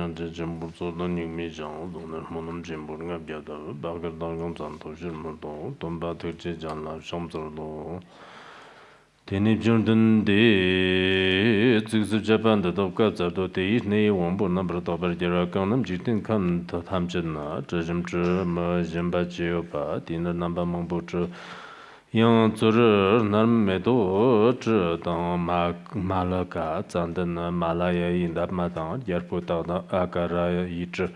将这全部做到你没讲，总的我们全部那表达，把个当工厂都是么多，东巴推这讲了，上走多。天气变冷的，这是这般的都搞糟的，第一呢，我们那边到边儿了，刚那么几天看他们真呐，这什么这么人把酒吧，第二那把蒙不着。yang zuru nam medo zhe dang malaka zandan malaya indap matang yarpu da akara yich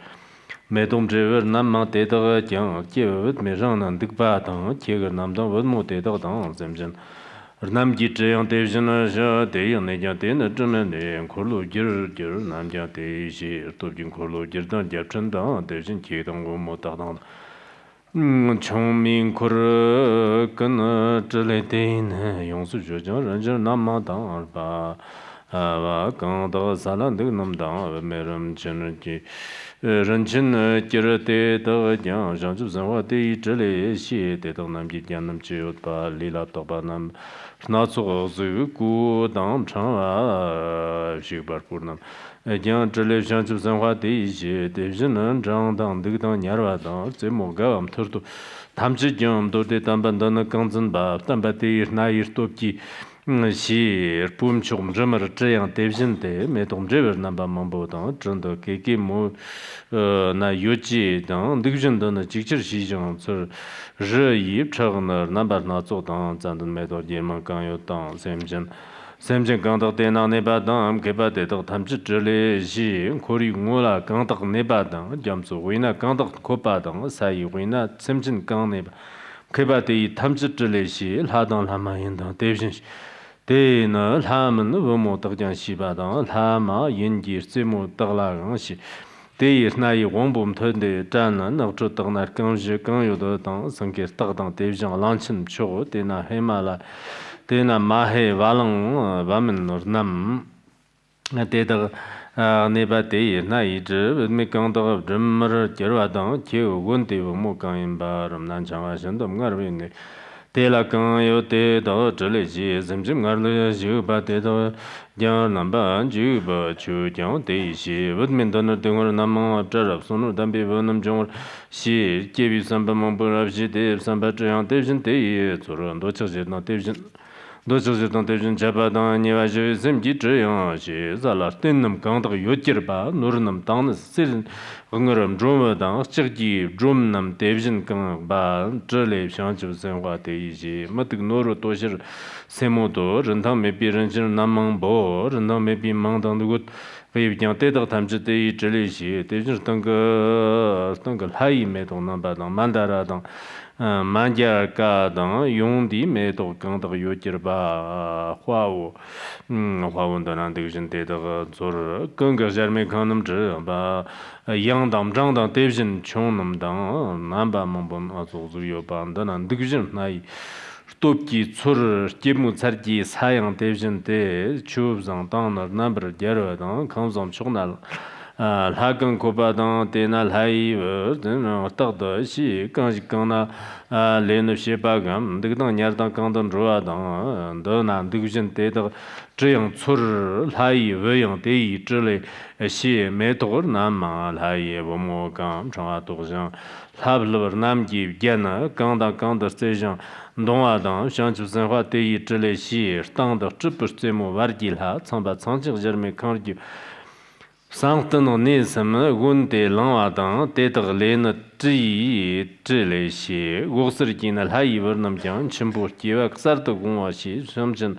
medom jever nam ma de da jiang jiewet me rang nan dik ba dang jieger nam dang wen mo de da dang zemjen nam ji zhe yang de jin na sha de yang ne jiang de na zhe men de ko lu jir jir nam jiang de xi tu jin ko lu jir dang jia chen dang de jin ji dang wo mo da dang 聪明可是跟这类的呢，用是学讲人家那么当吧，刚到三两的那么当，没人真的去，人群呢，接着得到讲，像就生活的这类些，得到那么讲那么就把离了到把那么那做是古当长是把不那。讲这类像就生活的一些，但是能长当这个当年儿当，这么个我们头都，他们是讲都得当班当那刚正吧，当班的那一多几，是不们去我们这么这样对现的，没懂这边那把忙不当，真的给么，那有几当这个人的那机器是讲是热一成那那把那做当，咱都没到也么刚有当，什么讲。Samsung刚到电脑那把当，给把得到他们这里是可以我了，刚到那把当，讲说为那刚到可把当，所以为那 Samsung 刚那把，给把的他们这里是他当他们应当对不起，对呢他们我们得讲西把当，他们应该这么得了东西。对，那一王部团的站呢，那这当那更是更有的当，生给得当对象Longchenpa去，对那黑马了。对那马黑瓦楞瓦们那那对的那把对那一直没讲到这么接着当就问题我们讲一把我们南昌话现在我们那边的对了刚有对到这里去甚至我们就把对到讲那把就把就讲对一些我们到那等会那么这了说那但别问那么讲是介于三百万不了是对三百这样对人对做了很多这些那对人多就是当对人家把当你话就怎么这样是咋了？对那么刚到有劲儿吧，那人那么当的是人，我们中国当这个中那么对人刚把这类像就生活的一些，没得那人多些什么多，人他没别人就是那么多，人他没比忙当那个。为讲对到他们这类些，对就是当个海一没到那把当曼达拉当。曼加嘎当用的没到刚到有劲儿吧，话务的那这个人对这个做了，更个下面看那么这吧，养当长当对人穷那么当，南把么不做有吧，的那这个人那一。Topki tsur jemu tsarki sayang devjin de chub zang dang nar nambar gyarwa dang kang zang chuknal lagang kopa dang tena lai wer tag da si kang kang na lenu shepa gam dig dang nyar dang kang dang zhuwa dang da nan devjin de da 这样村来以为样的以之类些没多难嘛来也我们刚长多上他不是南极见呢刚的这样东啊当像就生活的以之类些当的这不是这么玩的了常把长期人没看就上等的那什么问题浪啊当得得来呢这类些我是见了还以为那么讲全部计划啥都跟我些什么真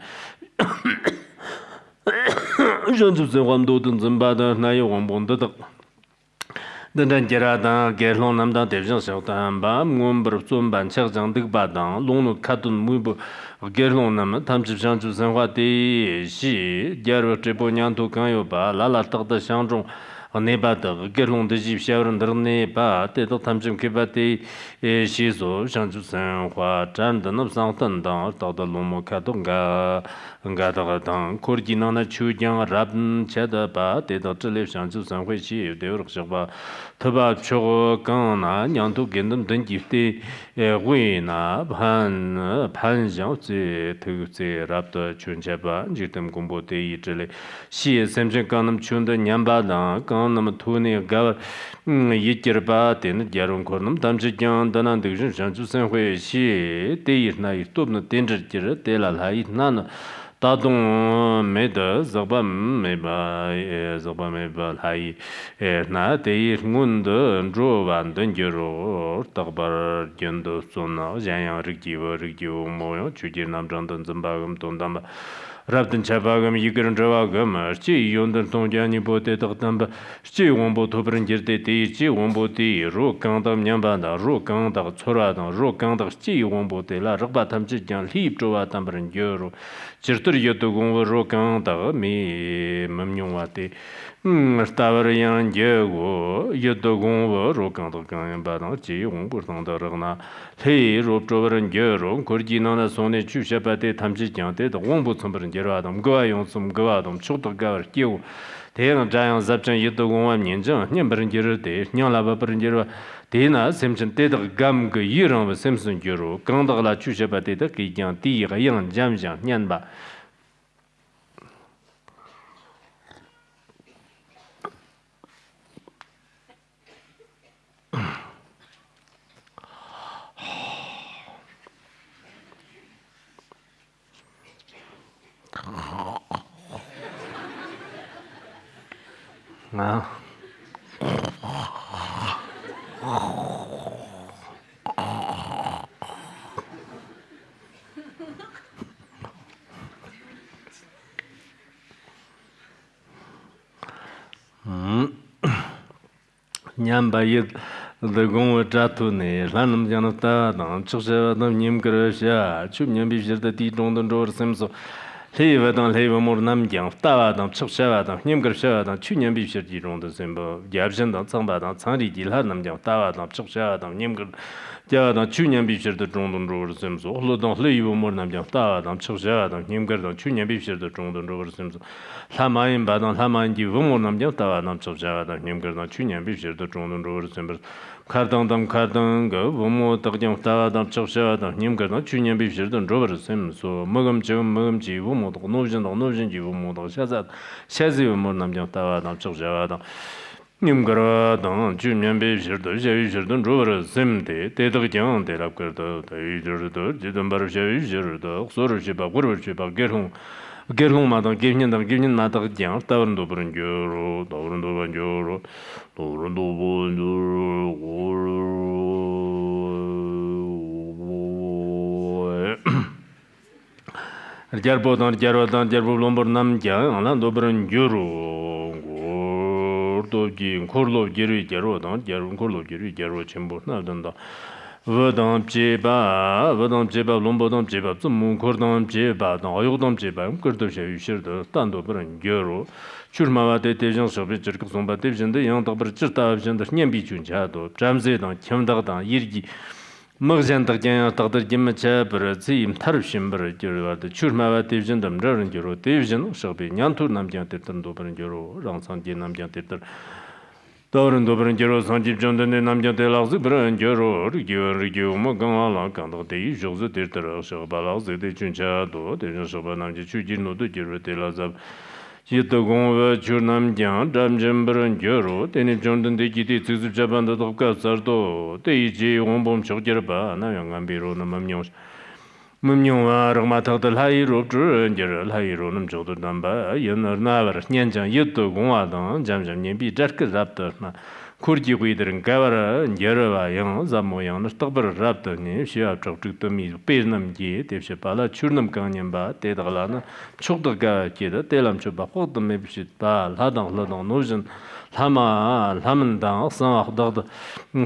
人就是我们都等怎么的，那有我们的。那咱家当给龙南当对象小单吧，我们不是做办车上这个吧当，龙路卡顿每不给龙那么，他们就想就生活的是，假如这波年都刚有吧，拉达的相中。那把的给弄的几小人的那把，得到他们这给把的习俗，像就生活站的那上等等，到的龙木看懂个的当，可是那秋江rapn吃的吧，得到这里像就生活起，得有个什么，他把吃刚那娘都给他们登记的为那潘相这投资รับ的全家吧，就他们公布的一之类，是甚至刚那么全的年巴当，刚那么土那个，一节吧，点的家人可能他们是讲的那都是上就生活是第一那一多那点着节日得了来一那呢。大东没得，这把没把，这把没把，还那得我的做完的就说，大把人都说那，这样日记模样，去见南昌等怎么个东他们。Longchenpa一个人这个嘛，这用的东家你不得到他们，这我不突然间的这我不的，如刚到年班的，如刚到出来的，如刚到这我不的了，这把他们这讲立着啊，他们人就说，其实这有的工如刚到没用话的，大把人样结果有的工如刚到刚把那这我不上到这个那，嘿，如这人就说，可是那送的去下把的他们这讲的，我不从不人。Adam go用什么go Adam出的个丢，这样这样杂症一到公安年证，你不人接着的，你那不人接着，这那甚至这个干个一人不甚至就说，刚到了去些把这个给讲第一个样讲讲年吧。啊，年把一的公我扎土呢，咱们讲的大当，就是那你们个些，去年必须的地中的做什么说。黑娃当黑娃么那么讲，大娃当吃小娃当，你们个小娃当，去年必须集中的什么，也不是当长娃当，长里地他那么讲，大娃当吃小娃当，你们个家娃当去年必须的中东做什么说，后当黑娃么那么讲，大娃当吃小娃当，你们个当去年必须的中东做什么说，他妈人把当他妈人地娃么那么讲，大娃当吃小娃当，你们个当去年必须的中东做什么。卡当个，我们大家大当吃小当，你们个当去年必须的做不是什么说，没咁去，我们都农村去，我们都现在我们那么讲大当吃小当，你们个当去年必须的，必须的做不是什么的，这个讲的那个的，就是的，这种把这些就是的，所有些把过去把给龙嘛当给人嘛当讲，大人都不能就，大人都不就。jarbo lombor nam jang lan dobran juro doji korlo jeri jaro dan jaro korlo jeri jaro chembo na danda vadam jeba lombo dam jeba zum kordam jeba dan ayodam jeba kurdo she yishirdo dan dobran juro churmawa de dejan sobe jirk somba devjinde yang dabr jirta vjinde nyembi chunja do jamze dan chemdag dan yirgi magjandag jan tagdir gemme chaber zim tarshim ber jirwa de churmawa devjinde mrarn jiro devjin sobe nyantur namjan tertan dobran jiro rangsan je namjan tertar Dauren dobran jiro sanjib jonde namjan telagzi bran jiro rigyo magala kandag de jogze tertar shogbalagz de chunja do de shogba namje chujino do jiro telazab Yitagong Churnam Jan, Damjam Baran Jero, Teni Jondan de Giti, Japan the Doka Sardo, Teiji, Wombom Chokerba, Nayang Biro, Namyons. Mumyon Ramata the Hairo, Jero, Hairo, Namjo Damba, Yanar Navar, Nyanjan, Yitagong, Jamjam Yembi, Jarka Raptor, Kurji Wither and Gavara, and Yerava, Yang, Zamoyan, Stopper Raptor, Shia talked to me, Pesnam Gate, if Shapala, Churnam Kanyamba, Tedalana, Chokdaga, Telam Chuba, Hot the Mebshit Bal, Hadan, Notion, Lama, Lamandan, San Dog,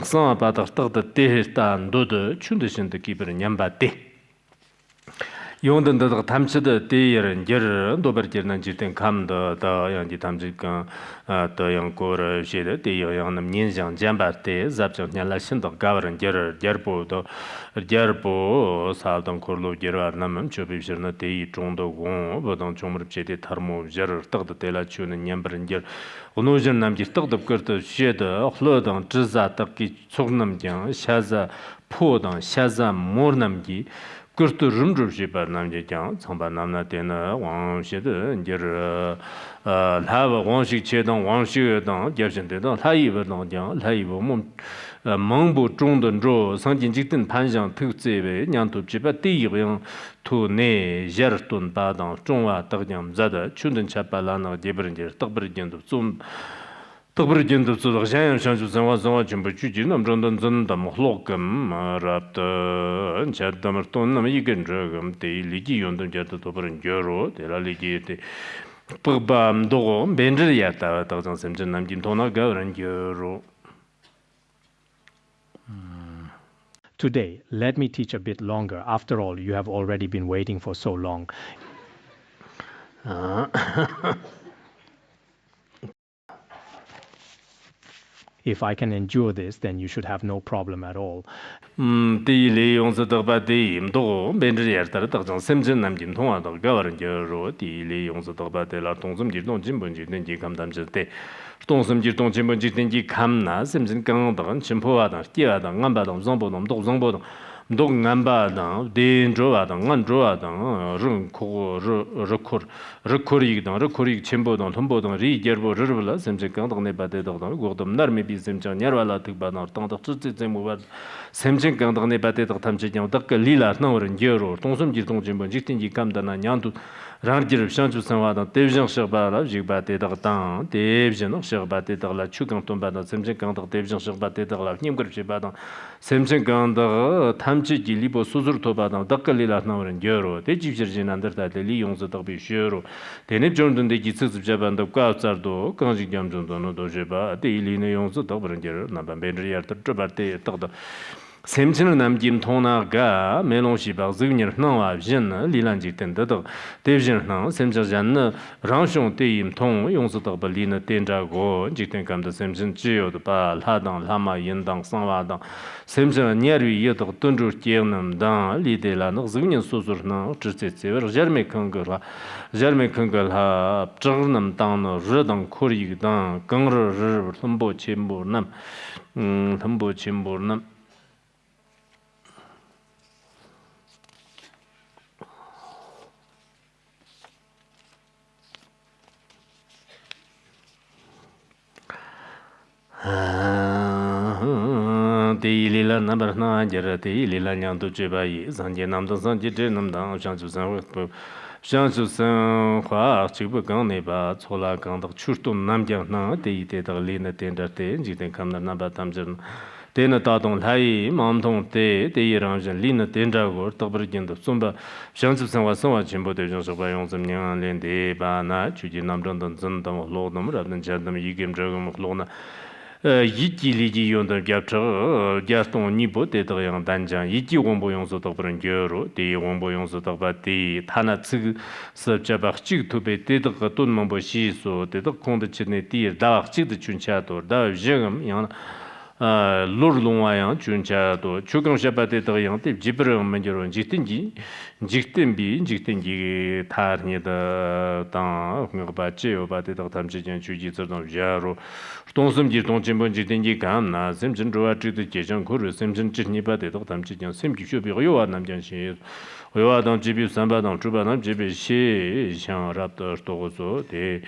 San Pater, the Tehestan, Dodo, Chundishin the keeper in Yambate. 用的那个他们吃的第一人就是多半就是那几天看的样的他们这个的样过了些的第一样那么印象讲吧的咱就年来新的高人就是第二步啥等过路就是那么就比如那第一中的工不当中么这的他们就是得的对了就那年不人就是我那时那么就得的个的些的好等只在的给从那么讲下在破等下在莫那么的그것도 rum주시 남제장 정반 남나때는 왕시의 이제 하바 왕식 제동 왕식의 접신되던 하이버던 하이버 몸蒙部中的着上进직든 판상 특제의 냥도 집에第一样土内热顿巴当中华德江자다 춘든 차발라나 제버린제 떡버린도 좀特别认真做现在像就生活全部聚集那么真的么落根嘛的现在么都那么一根这个对理解用的觉得都不能接受对了理解的不把都本质也到成甚至南京头那个人接受 Today, let me teach a bit longer. After all, you have already been waiting for so long. If I can endure this, then you should have no problem at all. 第一类用是得把第一都本质也是得成甚至南京通啊的个人就说第一类用是得把的了东什么东基本就等级看他们是的东什么东基本就等级看那甚至刚的全部啊的第二的安排的总不动都总不动都安排的电着啊的安着啊的人口一的全部的全部的理解不是了甚至刚的那把的的我都那没比甚至年完了对吧那当的这么吧甚至刚的那把的的他们之间的个理了那人接受东什么东基本就等级看的那样都让相处生活的对象是把了这把的的当对象是把的的了去刚东把的甚至刚的对象是把的的了你们是把的甚至刚的他们自己里边素质多把的的个理了那人接受对就是人难的在利用是特别需要对那种的几次这般的高价多刚是讲中的都是把对利用是特别人接受那般别人也这把的的샘치는 남김 통나가 멜롱시바 ዝ그니르 나와 진 리란지 텐데도 데비진나 샘자잔나 랑숑 데임 통 용스도 벌리나 텐자고 지텐감도 샘진 지요도 바 라당 라마 인당 상와당 샘자 녀르이 여도 던주 제음남당 리데라는 ዝ그니 소소르나 지체체버 자르메 컨거라 저름당의 저당 코리당 강르르 텀보 침보남 텀보 침보남 대일이라 나버나 저러 대일이라 냥도 제바이 산제 남도 산제 제남당 상주산 상주산 화 지부 강내바 초라 강도 추도 남장나 대이대다 리나 텐더테 지된 감나 나바 담전 대나 다동 라이 마음동 대 대이랑전 리나 텐자고 더버진도 좀바 상주산과 성화 진보 대정서 바용점냥 렌데 바나 주지 남정던 전동 로놈라는 자담 이김 저금 로나 이지리지 용도 겹쳐 갸스톤 니보 대더양 단장 이지 원보 용소도 그런 겨로 대 원보 용소도 바디 타나 츠 서자바 치투베 대더 돈만 시소 대더 콘드치네 디다 치드 춘차도 다 지금 양 로르롱와양 춘차도 추경샤바데 더양 대 지브르 먼저로 직든지 타르니다 당 그거바지요 바데도 담지전 주지저도 자로 동심지 동진본지 된지 감나 샘진조와 지도 제정 고르 샘진 지니바데도 담지전 샘기쇼비 요와 남전시 요와당 지비 삼바당 주바당 지비 시 샹랍도 도고소 대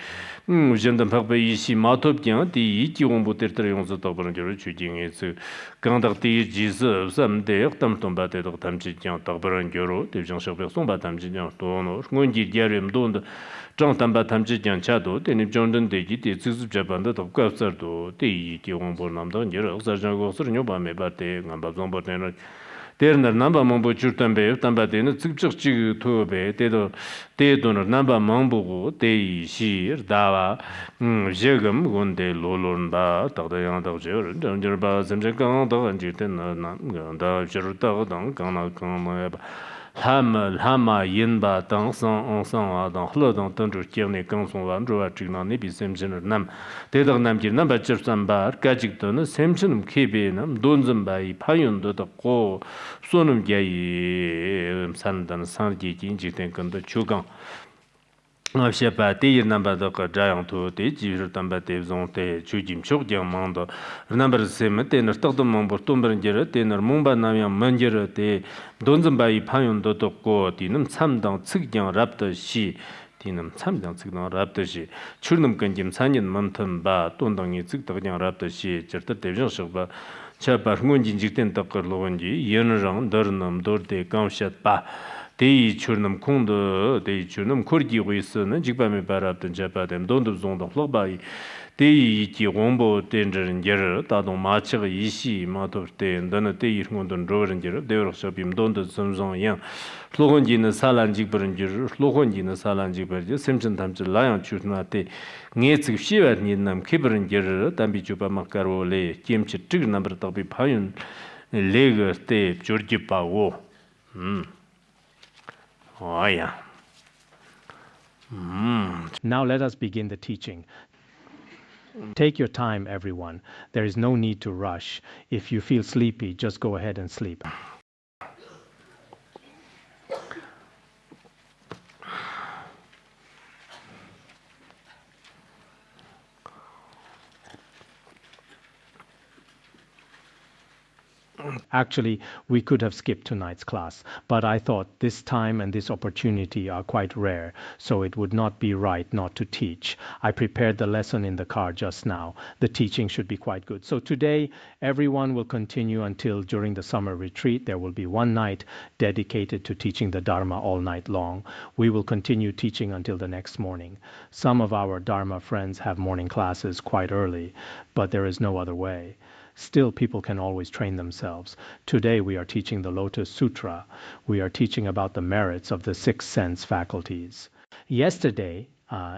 우전던 박베 이시 마톱장 디 이기원부 테르용서도 그런 저를 주징에서 강덕디 지스 삼대 담동바데도 담지전 더버런 겨로 대정석벽 송바 담지전 도노 응원지 디아름도 정담바 담지전 차도 대립 정전 대기 대ጽ습 잡반도 덕갑서도 대이기 원본남도 여러 사장고 서르뇨 밤에 바테 감바종 버테는 대르나 남바 몽보 줄담베 담바데는 즉적지 토베 대도는 남바 몽보고 대이시 다와 제금 군데 로론바 더더양도 저 정절바 zem정강도 안지된 남다 저르다고 당 강나 강마야 Hama Yinba Dang Sang On Sang Adam Hladang Tanju Kiavne Gangsong Wan Jua Jigna Nibi Semchin Nam Dedang Namji Namba Chirsambar Gajik Dana Semchinum Kebe Nam Donzam Bai Payun Dada Ko Sonum Gayi Sandan Sanji Jinjik Ganda Chugang Shepa Te Namba the Jayang to Te Jir Tamba Te Zon Te Chujim Chok Jang Mando Number Sem Tenor Tokdom Mambo Tumber Tenor Mumba Namyam Manjera Te Donzambai Payun Dotoko Dinum Samdang Tsigyang Rapta Shi Dinum Samdang Tsigyang Rapta Shi Churnum Ganjim Sanyan Mantan Ba Tondangi Tsigyang Rapta Shi Jerta Devjan Shokba Chapa Ngunjin Jikten Takar Lowanji Yenrang Darnam Dorte Gangshat Ba Dei churnam kongde dei churnam korgi guisi na jigba me barabdan jaba dem dondu zongda hlogba dei ji gongbo denjeren yer da dong ma chi yi xi ma do de dana dei ngong don roren yer de ro so bim dondu zong yang hlogon ji na salan jig beren yer hlogon ji na salan jig ber semchen tamchi la yang churna de nge zig xi wa ni nam kiberen yer dan bi juba ma karo le kimchi tig number da bi payun le ge de jorji pa wo Oh, yeah. Now let us begin the teaching. Take your time, everyone. There is no need to rush. If you feel sleepy, just go ahead and sleep. Actually, we could have skipped tonight's class, but I thought this time and this opportunity are quite rare, so it would not be right not to teach. I prepared the lesson in the car just now. The teaching should be quite good. So today, everyone will continue until during the summer retreat. There will be one night dedicated to teaching the Dharma all night long. We will continue teaching until the next morning. Some of our Dharma friends have morning classes quite early, but there is no other way. Still, people can always train themselves. Today we are teaching the Lotus Sutra. We are teaching about the merits of the 6 sense faculties. Yesterday,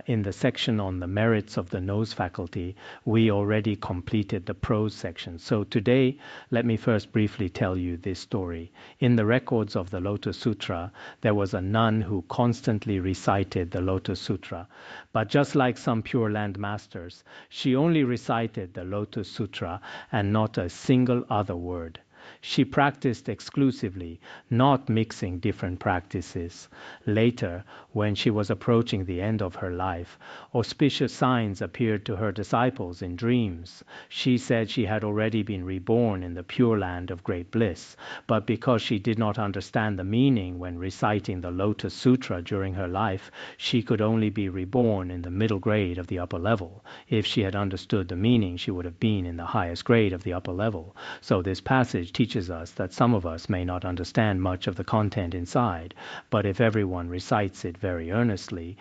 in the section on the merits of the nose faculty, we already completed the prose section. So today, let me first briefly tell you this story. In the records of the Lotus Sutra, there was a nun who constantly recited the Lotus Sutra. But just like some Pure Land masters, she only recited the Lotus Sutra and not a single other word. She practiced exclusively, not mixing different practices. Later, when she was approaching the end of her life, auspicious signs appeared to her disciples in dreams. She said she had already been reborn in the Pure Land of great bliss, but because she did not understand the meaning when reciting the Lotus Sutra during her life, she could only be reborn in the middle grade of the upper level. If she had understood the meaning, she would have been in the highest grade of the upper level. So this passage teaches us that some of us may not understand much of the content inside, but if everyone recites it very earnestly,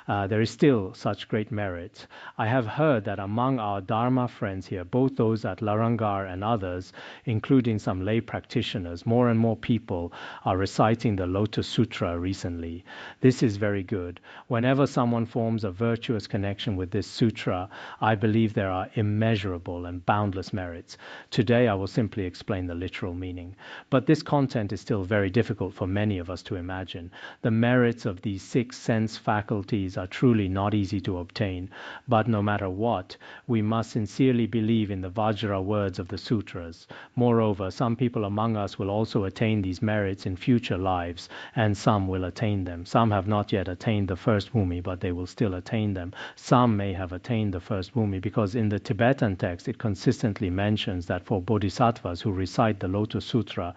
there is still such great merit. I have heard that among our Dharma friends here, both those at Larangar and others, including some lay practitioners, more and more people are reciting the Lotus Sutra recently. This is very good. Whenever someone forms a virtuous connection with this sutra, I believe there are immeasurable and boundless merits. Today I will simply explain the literal meaning. But this content is still very difficult for many of us to imagine. The merits of these 6 sense faculties are truly not easy to obtain. But no matter what, we must sincerely believe in the Vajra words of the sutras. Moreover, some people among us will also attain these merits in future lives, and some will attain them. Some have not yet attained the first bhumi, but they will still attain them. Some may have attained the first bhumi, because in the Tibetan text it consistently mentions that for bodhisattvas who recite the Lotus Sutra,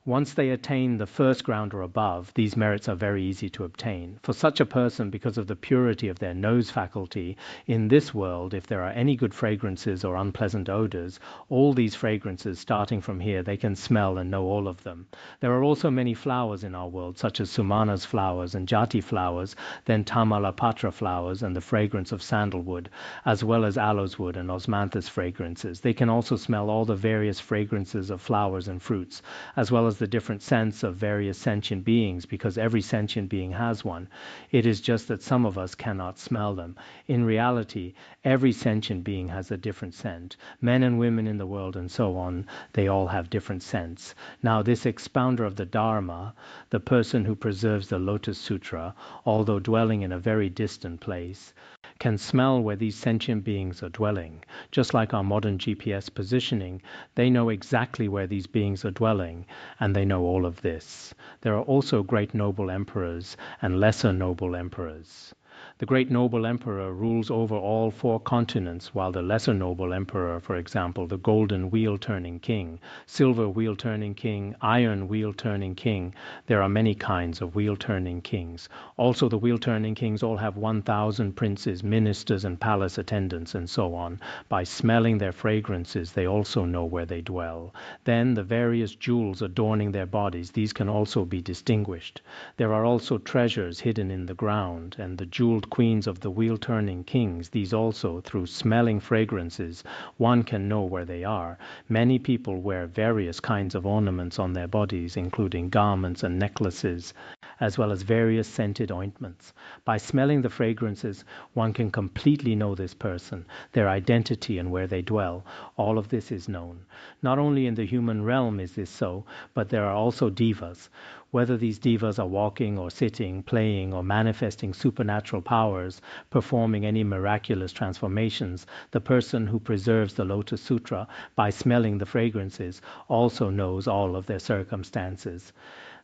once they attain the first ground or above, these merits are very easy to obtain. For such a person, because of the purity of their nose faculty, in this world, if there are any good fragrances or unpleasant odors, all these fragrances, starting from here, they can smell and know all of them. There are also many flowers in our world, such as Sumana's flowers and Jati flowers, then Tamalapatra flowers and the fragrance of sandalwood, as well as aloes wood and osmanthus fragrances. They can also smell all the various fragrances of flowers and fruits, as well as smells the different scents of various sentient beings because every sentient being has one. It is just that some of us cannot smell them. In reality, every sentient being has a different scent. Men and women in the world and so on, they all have different scents. Now, this expounder of the Dharma, the person who preserves the Lotus Sutra, although dwelling in a very distant place, can smell where these sentient beings are dwelling. Just like our modern GPS positioning, they know exactly where these beings are dwelling, and they know all of this. There are also great noble emperors and lesser noble emperors. The great noble emperor rules over all 4 continents, while the lesser noble emperor, for example, the golden wheel-turning king, silver wheel-turning king, iron wheel-turning king, there are many kinds of wheel-turning kings. Also, the wheel-turning kings all have 1,000 princes, ministers, and palace attendants, and so on. By smelling their fragrances, they also know where they dwell. Then the various jewels adorning their bodies, these can also be distinguished. There are also treasures hidden in the ground, and the jeweled queens of the wheel-turning kings, these also, through smelling fragrances, one can know where they are. Many people wear various kinds of ornaments on their bodies, including garments and necklaces, as well as various scented ointments. By smelling the fragrances, one can completely know this person, their identity and where they dwell. All of this is known. Not only in the human realm is this so, but there are also devas. Whether these devas are walking or sitting, playing or manifesting supernatural powers, performing any miraculous transformations, the person who preserves the Lotus Sutra, by smelling the fragrances, also knows all of their circumstances.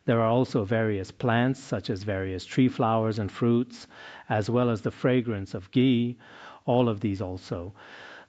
There are also various plants, such as various tree flowers and fruits, as well as the fragrance of ghee, all of these also.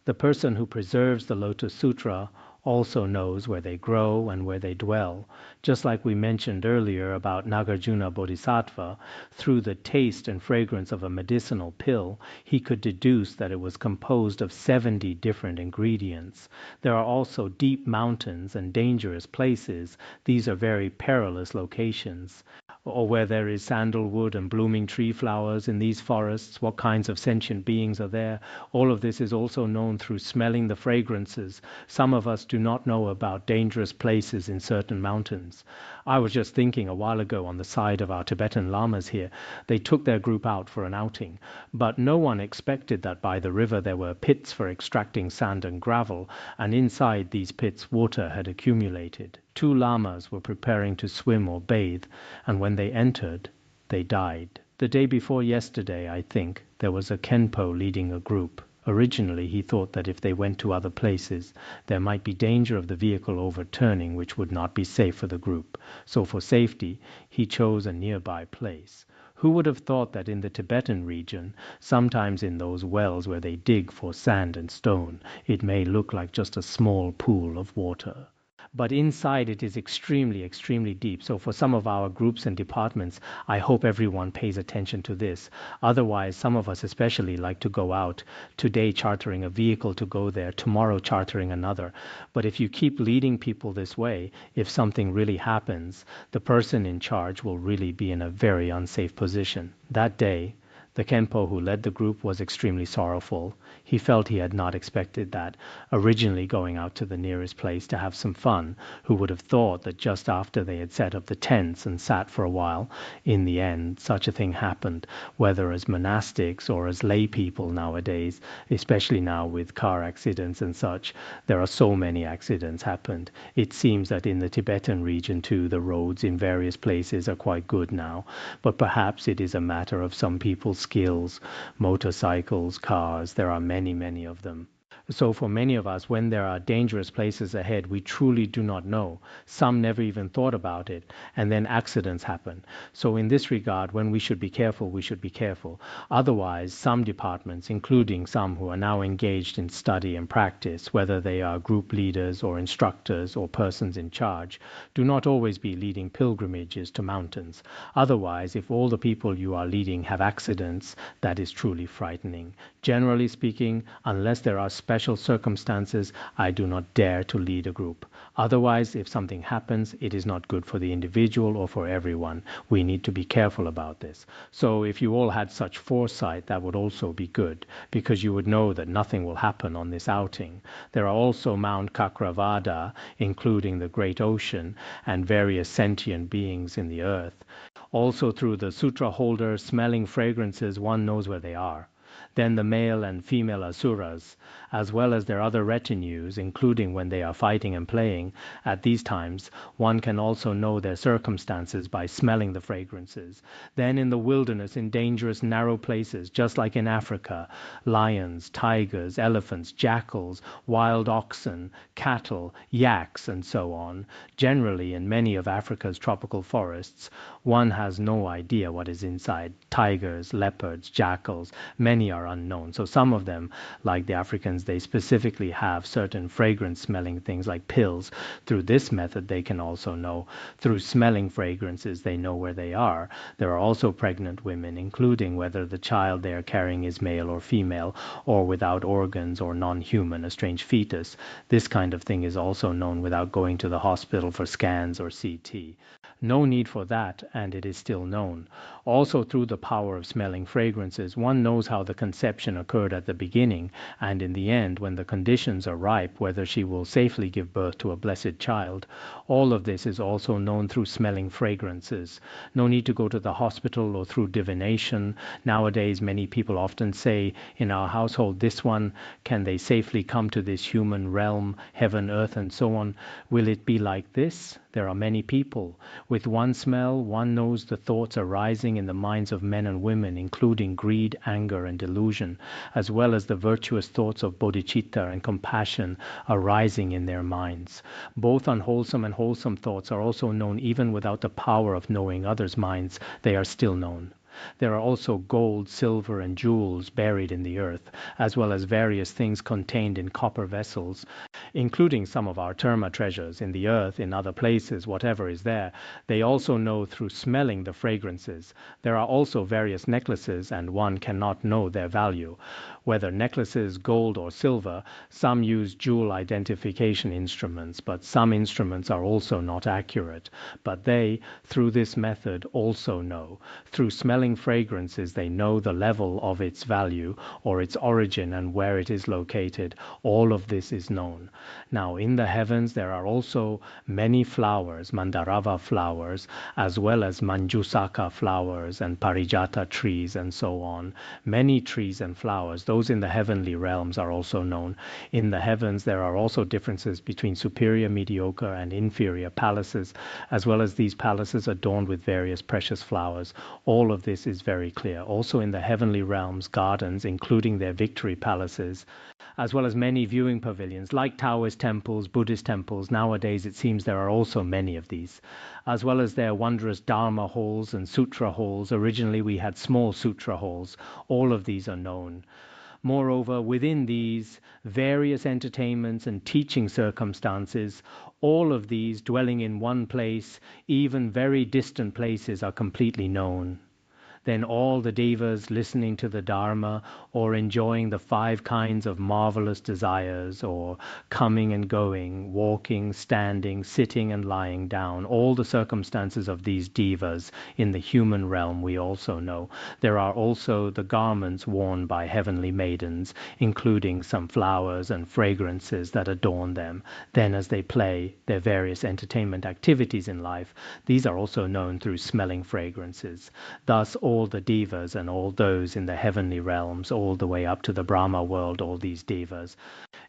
The person who preserves the Lotus Sutra also knows where they grow and where they dwell. Just like we mentioned earlier about Nagarjuna Bodhisattva, through the taste and fragrance of a medicinal pill, he could deduce that it was composed of 70 different ingredients. There are also deep mountains and dangerous places. These are very perilous locations. Or where there is sandalwood and blooming tree flowers in these forests, what kinds of sentient beings are there. All of this is also known through smelling the fragrances. Some of us do not know about dangerous places in certain mountains. I was just thinking a while ago on the side of our Tibetan lamas here, they took their group out for an outing, but no one expected that by the river there were pits for extracting sand and gravel, and inside these pits water had accumulated. 2 lamas were preparing to swim or bathe, and when they entered, they died. The day before yesterday, I think, there was a Khenpo leading a group. Originally, he thought that if they went to other places, there might be danger of the vehicle overturning, which would not be safe for the group. So for safety, he chose a nearby place. Who would have thought that in the Tibetan region, sometimes in those wells where they dig for sand and stone, it may look like just a small pool of water. But inside it is extremely, extremely deep. So for some of our groups and departments, I hope everyone pays attention to this. Otherwise, some of us especially like to go out, today chartering a vehicle to go there, tomorrow chartering another. But if you keep leading people this way, if something really happens, the person in charge will really be in a very unsafe position. That day, the Khenpo who led the group was extremely sorrowful. He felt he had not expected that, originally going out to the nearest place to have some fun. Who would have thought that just after they had set up the tents and sat for a while, in the end such a thing happened, whether as monastics or as lay people nowadays, especially now with car accidents and such. There are so many accidents happened. It seems that in the Tibetan region too, the roads in various places are quite good now, but perhaps it is a matter of some people's skills, motorcycles, cars, there are many, many of them. So for many of us, when there are dangerous places ahead, we truly do not know. Some never even thought about it, and then accidents happen. So in this regard, when we should be careful, we should be careful. Otherwise, some departments, including some who are now engaged in study and practice, whether they are group leaders or instructors or persons in charge, do not always be leading pilgrimages to mountains. Otherwise, if all the people you are leading have accidents, that is truly frightening. Generally speaking, unless there are special circumstances, I do not dare to lead a group. Otherwise, if something happens, it is not good for the individual or for everyone. We need to be careful about this. So if you all had such foresight, that would also be good, because you would know that nothing will happen on this outing. There are also Mount Kakravada, including the great ocean, and various sentient beings in the earth. Also through the sutra holder smelling fragrances, one knows where they are. Then the male and female asuras, as well as their other retinues, including when they are fighting and playing. At these times, one can also know their circumstances by smelling the fragrances. Then in the wilderness, in dangerous, narrow places, just like in Africa, lions, tigers, elephants, jackals, wild oxen, cattle, yaks, and so on. Generally, in many of Africa's tropical forests, one has no idea what is inside. Tigers, leopards, jackals, many are unknown. So some of them, like the Africans, they specifically have certain fragrance smelling things like pills. Through this method, they can also know. Through smelling fragrances, they know where they are. There are also pregnant women, including whether the child they are carrying is male or female, or without organs or non-human, a strange fetus. This kind of thing is also known without going to the hospital for scans or CT. No need for that, and it is still known. Also through the power of smelling fragrances, one knows how the conception occurred at the beginning, and in the end, when the conditions are ripe, whether she will safely give birth to a blessed child. All of this is also known through smelling fragrances. No need to go to the hospital or through divination. Nowadays, many people often say, in our household, this one, can they safely come to this human realm, heaven, earth, and so on? Will it be like this? There are many people. With one smell, one knows the thoughts arising in the minds of men and women, including greed, anger, and delusion, as well as the virtuous thoughts of bodhicitta and compassion arising in their minds. Both unwholesome and wholesome thoughts are also known even without the power of knowing others' minds. They are still known. There are also gold, silver, and jewels buried in the earth, as well as various things contained in copper vessels, including some of our terma treasures in the earth, in other places, whatever is there. They also know through smelling the fragrances. There are also various necklaces, and one cannot know their value. Whether necklaces, gold, or silver, some use jewel identification instruments, but some instruments are also not accurate. But they, through this method, also know. Through smelling fragrances, they know the level of its value or its origin and where it is located. All of this is known. Now, in the heavens, there are also many flowers, Mandarava flowers, as well as Manjusaka flowers and Parijata trees and so on. Many trees and flowers, those in the heavenly realms, are also known. In the heavens, there are also differences between superior, mediocre, and inferior palaces, as well as these palaces adorned with various precious flowers. All of this is very clear. Also in the heavenly realms, gardens, including their victory palaces, as well as many viewing pavilions, like Taoist temples, Buddhist temples. Nowadays, it seems there are also many of these, as well as their wondrous Dharma halls and Sutra halls. Originally, we had small Sutra halls. All of these are known. Moreover, within these various entertainments and teaching circumstances, all of these dwelling in one place, even very distant places, are completely known. Then all the devas listening to the Dharma, or enjoying the 5 kinds of marvelous desires, or coming and going, walking, standing, sitting and lying down, all the circumstances of these devas in the human realm we also know. There are also the garments worn by heavenly maidens, including some flowers and fragrances that adorn them. Then as they play their various entertainment activities in life, these are also known through smelling fragrances. Thus all the devas and all those in the heavenly realms, all the way up to the Brahma world, all these devas,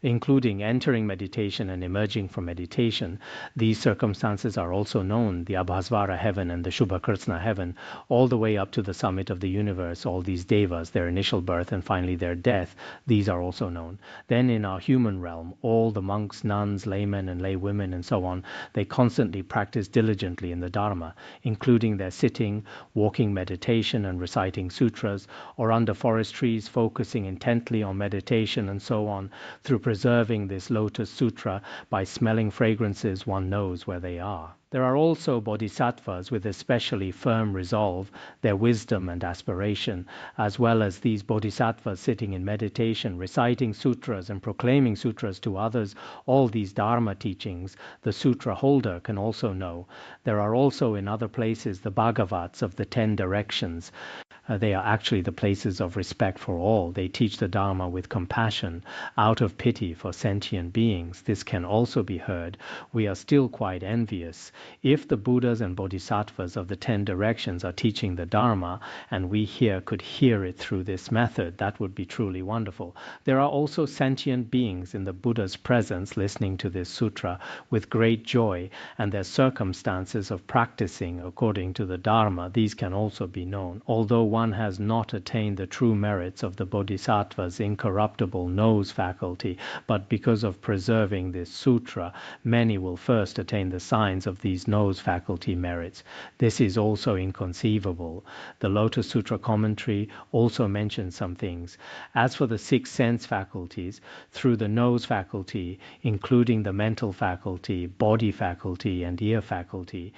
including entering meditation and emerging from meditation, these circumstances are also known. The Abhasvara heaven and the Shubhakritsna heaven, all the way up to the summit of the universe, all these devas, their initial birth and finally their death, these are also known. Then in our human realm, all the monks, nuns, laymen and laywomen and so on, they constantly practice diligently in the Dharma, including their sitting, walking meditation and reciting sutras, or under forest trees focusing intently on meditation and so on. Through preserving this Lotus Sutra by smelling fragrances, one knows where they are. There are also bodhisattvas with especially firm resolve, their wisdom and aspiration, as well as these bodhisattvas sitting in meditation, reciting sutras and proclaiming sutras to others. All these Dharma teachings the sutra holder can also know. There are also in other places the Bhagavats of the 10 directions. They are actually the places of respect for all. They teach the Dharma with compassion, out of pity for sentient beings. This can also be heard. We are still quite envious. If the Buddhas and Bodhisattvas of the 10 directions are teaching the Dharma, and we here could hear it through this method, that would be truly wonderful. There are also sentient beings in the Buddha's presence listening to this sutra with great joy, and their circumstances of practicing according to the Dharma, these can also be known. Although one has not attained the true merits of the Bodhisattva's incorruptible nose faculty, but because of preserving this sutra, many will first attain the signs of these nose faculty merits. This is also inconceivable. The Lotus Sutra commentary also mentions some things. As for the 6 sense faculties, through the nose faculty, including the mental faculty, body faculty, and ear faculty,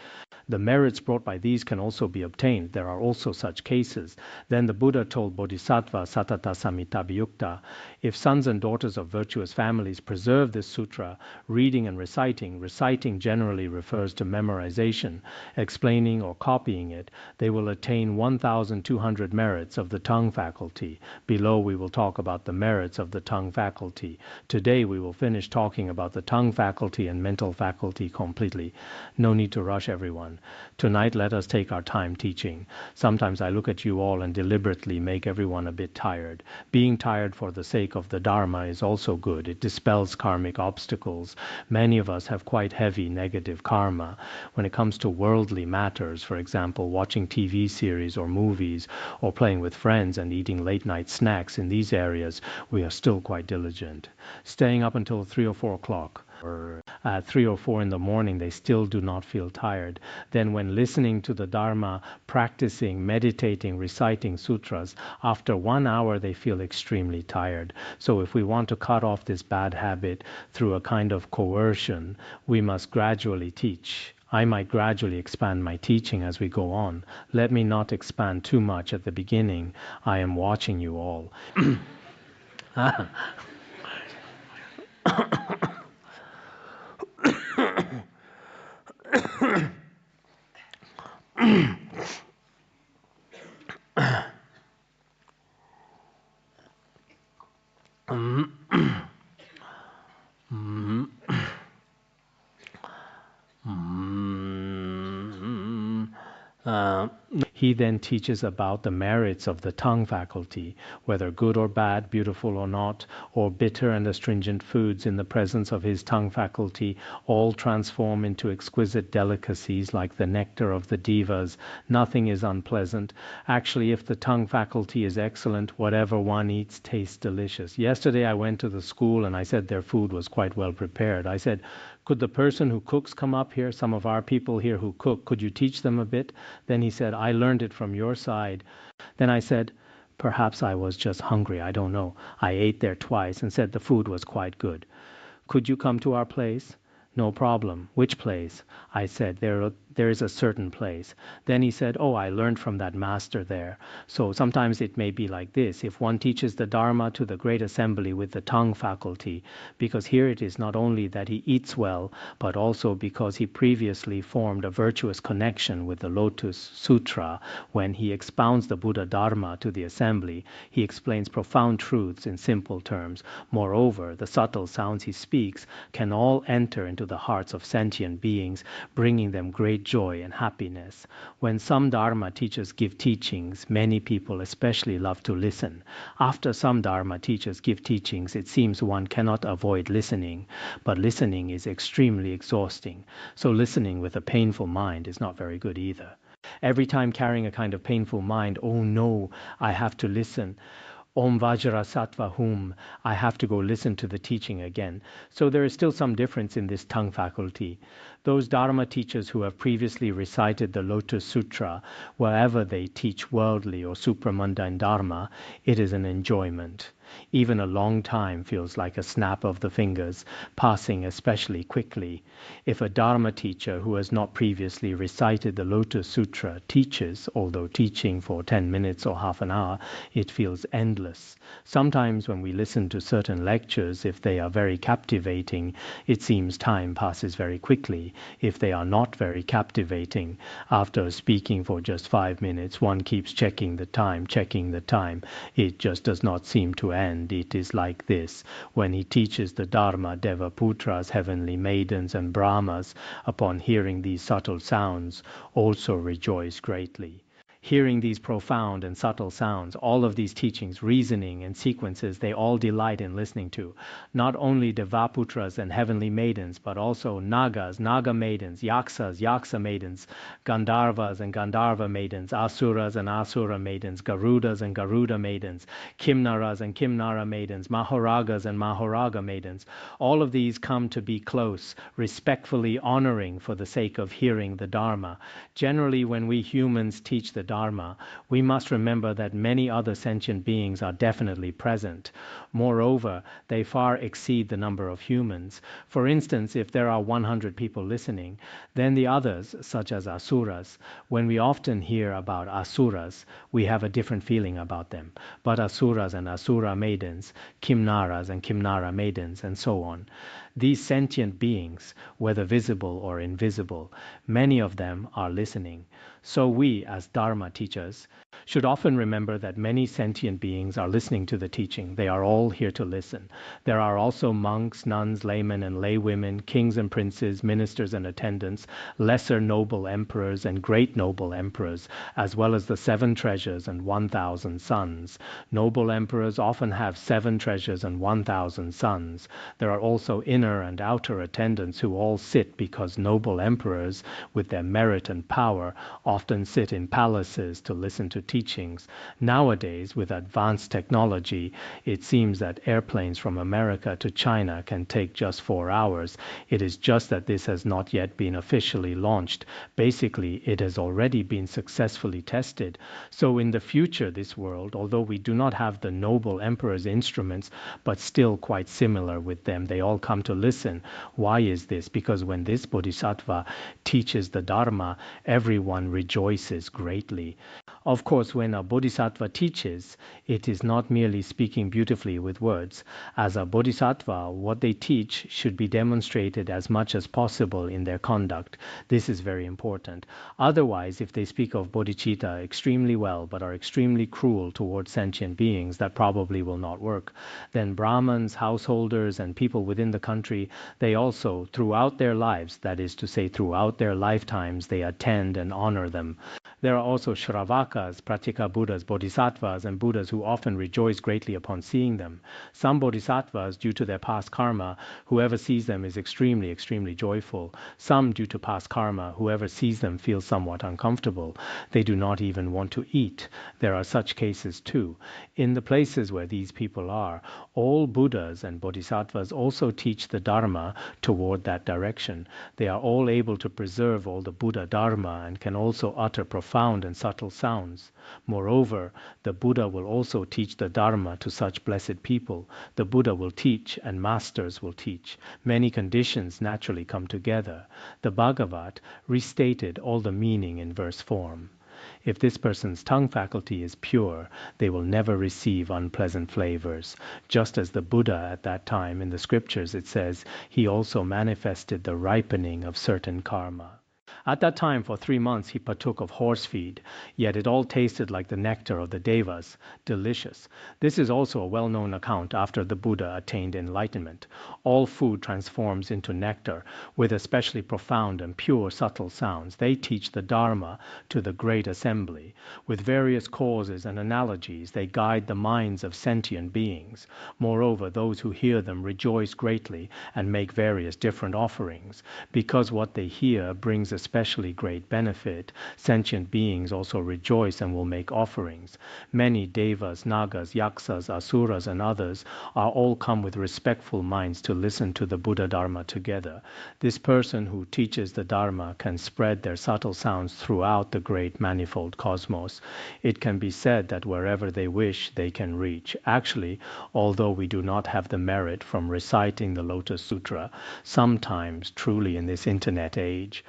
the merits brought by these can also be obtained. There are also such cases. Then the Buddha told Bodhisattva Satata Samitabhyukta, if sons and daughters of virtuous families preserve this sutra, reading and reciting generally refers to memorization, explaining or copying it, they will attain 1,200 merits of the tongue faculty. Below we will talk about the merits of the tongue faculty. Today we will finish talking about the tongue faculty and mental faculty completely. No need to rush everyone. Tonight let us take our time teaching. Sometimes I look at you all and deliberately make everyone a bit tired. Being tired for the sake of the Dharma is also good. It dispels karmic obstacles. Many of us have quite heavy negative karma. When it comes to worldly matters, for example, watching TV series or movies, or playing with friends and eating late-night snacks, in these areas we are still quite diligent. Staying up until 3 or 4 o'clock, or at 3 or 4 in the morning, they still do not feel tired. Then when listening to the Dharma, practicing, meditating, reciting sutras, after 1 hour they feel extremely tired. So if we want to cut off this bad habit through a kind of coercion, we must gradually teach. I might gradually expand my teaching as we go on. Let me not expand too much at the beginning. I am watching you all. He then teaches about the merits of the tongue faculty, whether good or bad, beautiful or not, or bitter and astringent foods in the presence of his tongue faculty, all transform into exquisite delicacies like the nectar of the devas. Nothing is unpleasant. Actually, if the tongue faculty is excellent, whatever one eats tastes delicious. Yesterday I went to the school and I said their food was quite well prepared. I said, could the person who cooks come up here? Some of our people here who cook, could you teach them a bit? Then he said, I learned it from your side. Then I said, perhaps I was just hungry, I don't know. I ate there twice and said the food was quite good. Could you come to our place? No problem. Which place? I said, there is a certain place. Then he said, oh, I learned from that master there. So sometimes it may be like this. If one teaches the Dharma to the great assembly with the tongue faculty, because here it is not only that he eats well, but also because he previously formed a virtuous connection with the Lotus Sutra. When he expounds the Buddha Dharma to the assembly, he explains profound truths in simple terms. Moreover, the subtle sounds he speaks can all enter into the hearts of sentient beings, bringing them great joy and happiness. When some Dharma teachers give teachings, many people especially love to listen. After some Dharma teachers give teachings, it seems one cannot avoid listening, but listening is extremely exhausting. So listening with a painful mind is not very good either. Every time carrying a kind of painful mind, oh no, I have to listen. Om Vajra Sattva Hum, I have to go listen to the teaching again. So there is still some difference in this tongue faculty. Those Dharma teachers who have previously recited the Lotus Sutra, wherever they teach worldly or supramundane Dharma, it is an enjoyment. Even a long time feels like a snap of the fingers, passing especially quickly. If a Dharma teacher who has not previously recited the Lotus Sutra teaches, although teaching for 10 minutes or half an hour, it feels endless. Sometimes when we listen to certain lectures, if they are very captivating, it seems time passes very quickly. If they are not very captivating, after speaking for just 5 minutes, one keeps checking the time. It just does not seem to end. It is like this. When he teaches the Dharma, Devaputras, heavenly maidens, and Brahmas, upon hearing these subtle sounds, also rejoice greatly. Hearing these profound and subtle sounds, all of these teachings, reasoning, and sequences, they all delight in listening to. Not only Devaputras and heavenly maidens, but also Nagas, Naga maidens, Yaksas, Yaksa maidens, Gandharvas and Gandharva maidens, Asuras and Asura maidens, Garudas and Garuda maidens, Kimnaras and Kimnara maidens, Mahoragas and Mahoraga maidens. All of these come to be close, respectfully honoring for the sake of hearing the Dharma. Generally, when we humans teach the Dharma, we must remember that many other sentient beings are definitely present. Moreover, they far exceed the number of humans. For instance, if there are 100 people listening, then the others, such as Asuras, when we often hear about Asuras, we have a different feeling about them. But Asuras and Asura maidens, Kimnaras and Kimnara maidens, and so on. These sentient beings, whether visible or invisible, many of them are listening. So we, as Dharma teachers, should often remember that many sentient beings are listening to the teaching. They are all here to listen. There are also monks, nuns, laymen, and laywomen, kings and princes, ministers and attendants, lesser noble emperors and great noble emperors, as well as the 7 treasures and 1,000 sons. Noble emperors often have 7 treasures and 1,000 sons. There are also inner and outer attendants who all sit because noble emperors, with their merit and power, often sit in palaces to listen to teachings. Nowadays, with advanced technology, it seems that airplanes from America to China can take just 4 hours. It is just that this has not yet been officially launched. Basically, it has already been successfully tested. So in the future, this world, although we do not have the noble emperor's instruments, but still quite similar with them, they all come to listen. Why is this? Because when this bodhisattva teaches the Dharma, everyone rejoices greatly. Of course, when a bodhisattva teaches, it is not merely speaking beautifully with words. As a bodhisattva, what they teach should be demonstrated as much as possible in their conduct. This is very important. Otherwise, if they speak of bodhicitta extremely well, but are extremely cruel towards sentient beings, that probably will not work. Then Brahmins, householders, and people within the country, they also, throughout their lives, that is to say, throughout their lifetimes, they attend and honor them. There are also Shravakas, Pratyeka Buddhas, Bodhisattvas, and Buddhas who often rejoice greatly upon seeing them. Some Bodhisattvas, due to their past karma, whoever sees them is extremely, extremely joyful. Some, due to past karma, whoever sees them feels somewhat uncomfortable. They do not even want to eat. There are such cases too. In the places where these people are, all Buddhas and Bodhisattvas also teach the Dharma toward that direction. They are all able to preserve all the Buddha Dharma and can also utter profound and subtle sounds. Moreover, the Buddha will also teach the Dharma to such blessed people. The Buddha will teach and masters will teach. Many conditions naturally come together. The Bhagavat restated all the meaning in verse form. If this person's tongue faculty is pure, they will never receive unpleasant flavors. Just as the Buddha at that time in the scriptures, it says, he also manifested the ripening of certain karma. At that time, for 3 months, he partook of horse feed, yet it all tasted like the nectar of the devas, delicious. This is also a well-known account after the Buddha attained enlightenment. All food transforms into nectar, with especially profound and pure subtle sounds. They teach the Dharma to the great assembly. With various causes and analogies, they guide the minds of sentient beings. Moreover, those who hear them rejoice greatly and make various different offerings, because what they hear brings especially especially great benefit. Sentient beings also rejoice and will make offerings. Many devas, nagas, yaksas, asuras, and others are all come with respectful minds to listen to the Buddha Dharma together. This person who teaches the Dharma can spread their subtle sounds throughout the great manifold cosmos. It can be said that wherever they wish, they can reach. Actually, although we do not have the merit from reciting the Lotus Sutra, sometimes, truly in this internet age,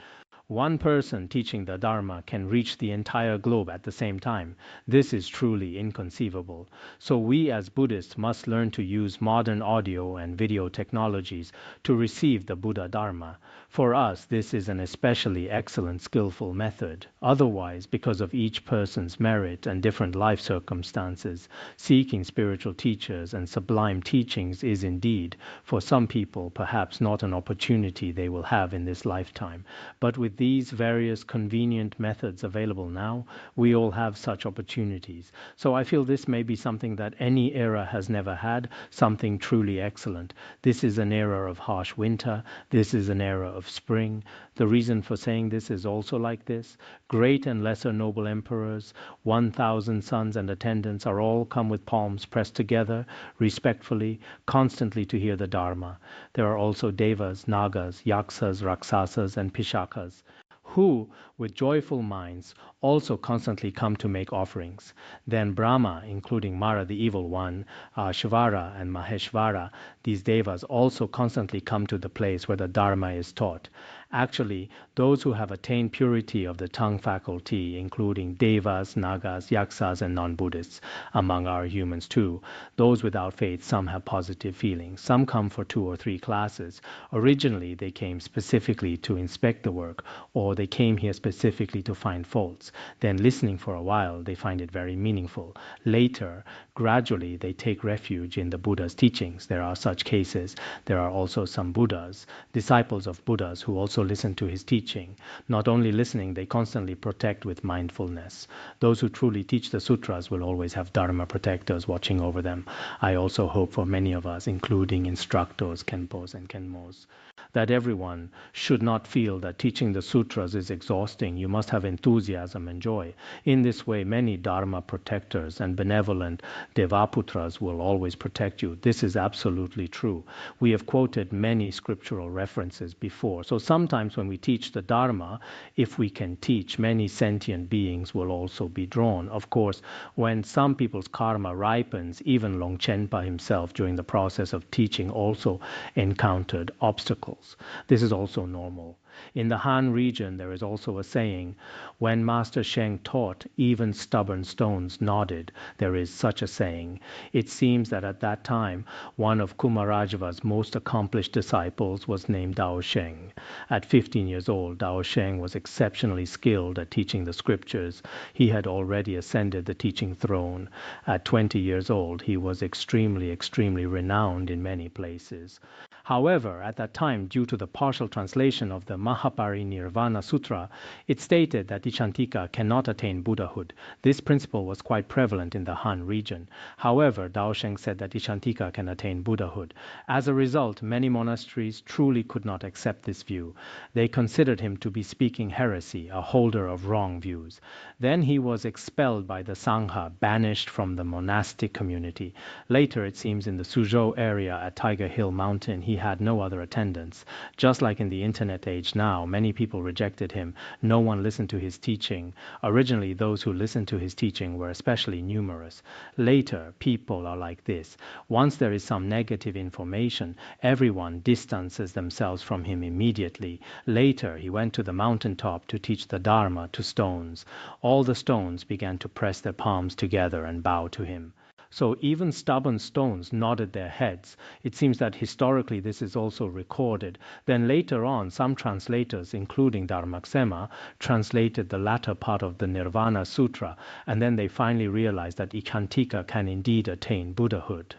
one person teaching the Dharma can reach the entire globe at the same time. This is truly inconceivable. So we as Buddhists must learn to use modern audio and video technologies to receive the Buddha Dharma. For us, this is an especially excellent, skillful method. Otherwise, because of each person's merit and different life circumstances, seeking spiritual teachers and sublime teachings is indeed, for some people, perhaps not an opportunity they will have in this lifetime. But with these various convenient methods available now, we all have such opportunities. So I feel this may be something that any era has never had, something truly excellent. This is an era of harsh winter. This is an era of spring. The reason for saying this is also like this. Great and lesser noble emperors, 1,000 sons and attendants are all come with palms pressed together, respectfully, constantly to hear the Dharma. There are also devas, nagas, yaksas, raksasas, and pishakas, who, with joyful minds, also constantly come to make offerings. Then Brahma, including Mara the evil one, Shivara and Maheshvara, these devas also constantly come to the place where the Dharma is taught. Actually, those who have attained purity of the tongue faculty, including devas, nagas, yaksas, and non-Buddhists, among our humans too, those without faith, some have positive feelings. Some come for 2 or 3 classes. Originally, they came specifically to inspect the work, or they came here specifically to find faults. Then listening for a while, they find it very meaningful. Later, gradually, they take refuge in the Buddha's teachings. There are such cases. There are also some Buddhas, disciples of Buddhas, who also listen to his teaching. Not only listening, they constantly protect with mindfulness. Those who truly teach the sutras will always have Dharma protectors watching over them. I also hope for many of us, including instructors, Khenpos and Khenmos, that everyone should not feel that teaching the sutras is exhausting. You must have enthusiasm and joy. In this way, many Dharma protectors and benevolent Devaputras will always protect you. This is absolutely true. We have quoted many scriptural references before. So sometimes when we teach the Dharma, if we can teach, many sentient beings will also be drawn. Of course, when some people's karma ripens, even Longchenpa himself during the process of teaching also encountered obstacles. This is also normal. In the Han region, there is also a saying, when Master Sheng taught, even stubborn stones nodded. There is such a saying. It seems that at that time, one of Kumarajava's most accomplished disciples was named Dao Sheng. At 15 years old, Dao Sheng was exceptionally skilled at teaching the scriptures. He had already ascended the teaching throne. At 20 years old, he was extremely renowned in many places. However, at that time, due to the partial translation of the Mahaparinirvana Sutra, it stated that Ichantika cannot attain Buddhahood. This principle was quite prevalent in the Han region. However, Dao Sheng said that Ichantika can attain Buddhahood. As a result, many monasteries truly could not accept this view. They considered him to be speaking heresy, a holder of wrong views. Then he was expelled by the Sangha, banished from the monastic community. Later, it seems in the Suzhou area at Tiger Hill Mountain, he had no other attendants. Just like in the internet age now, many people rejected him. No one listened to his teaching. Originally, those who listened to his teaching were especially numerous. Later, people are like this. Once there is some negative information, everyone distances themselves from him immediately. Later, he went to the mountaintop to teach the Dharma to stones. All the stones began to press their palms together and bow to him. So even stubborn stones nodded their heads. It seems that historically this is also recorded. Then later on, some translators, including Dharmaksema, translated the latter part of the Nirvana Sutra, and then they finally realized that Ichantika can indeed attain Buddhahood.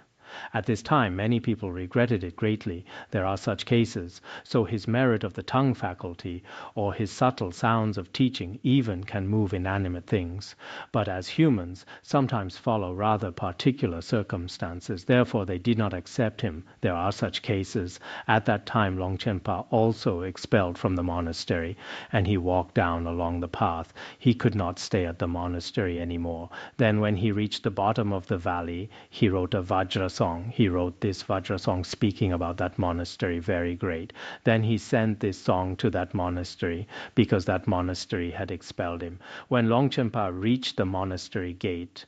At this time, many people regretted it greatly. There are such cases. So his merit of the tongue faculty, or his subtle sounds of teaching, even can move inanimate things. But as humans, sometimes follow rather particular circumstances. Therefore, they did not accept him. There are such cases. At that time, Longchenpa also expelled from the monastery, and he walked down along the path. He could not stay at the monastery anymore. Then when he reached the bottom of the valley, he wrote a Vajra song. He wrote this Vajra song speaking about that monastery, very great. Then he sent this song to that monastery because that monastery had expelled him. When Longchenpa reached the monastery gate,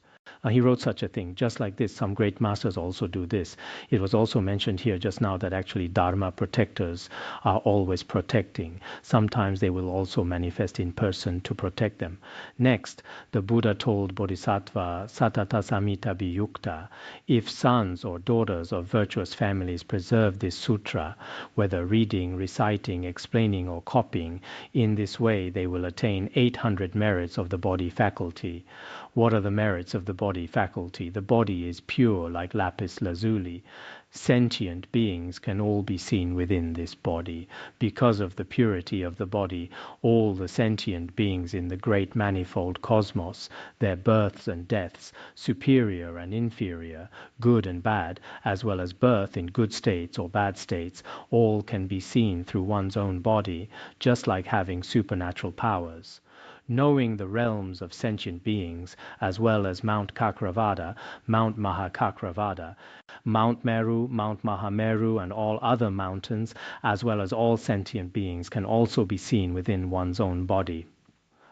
he wrote such a thing, just like this. Some great masters also do this. It was also mentioned here just now that actually Dharma protectors are always protecting. Sometimes they will also manifest in person to protect them. Next, the Buddha told Bodhisattva Satata Samita Biyukta, if sons or daughters of virtuous families preserve this sutra, whether reading, reciting, explaining, or copying, in this way they will attain 800 merits of the body faculty. What are the merits of the body faculty? The body is pure like lapis lazuli. Sentient beings can all be seen within this body. Because of the purity of the body, all the sentient beings in the great manifold cosmos, their births and deaths, superior and inferior, good and bad, as well as birth in good states or bad states, all can be seen through one's own body, just like having supernatural powers. Knowing the realms of sentient beings, as well as Mount Kakravada, Mount Mahakakravada, Mount Meru, Mount Mahameru, and all other mountains, as well as all sentient beings, can also be seen within one's own body.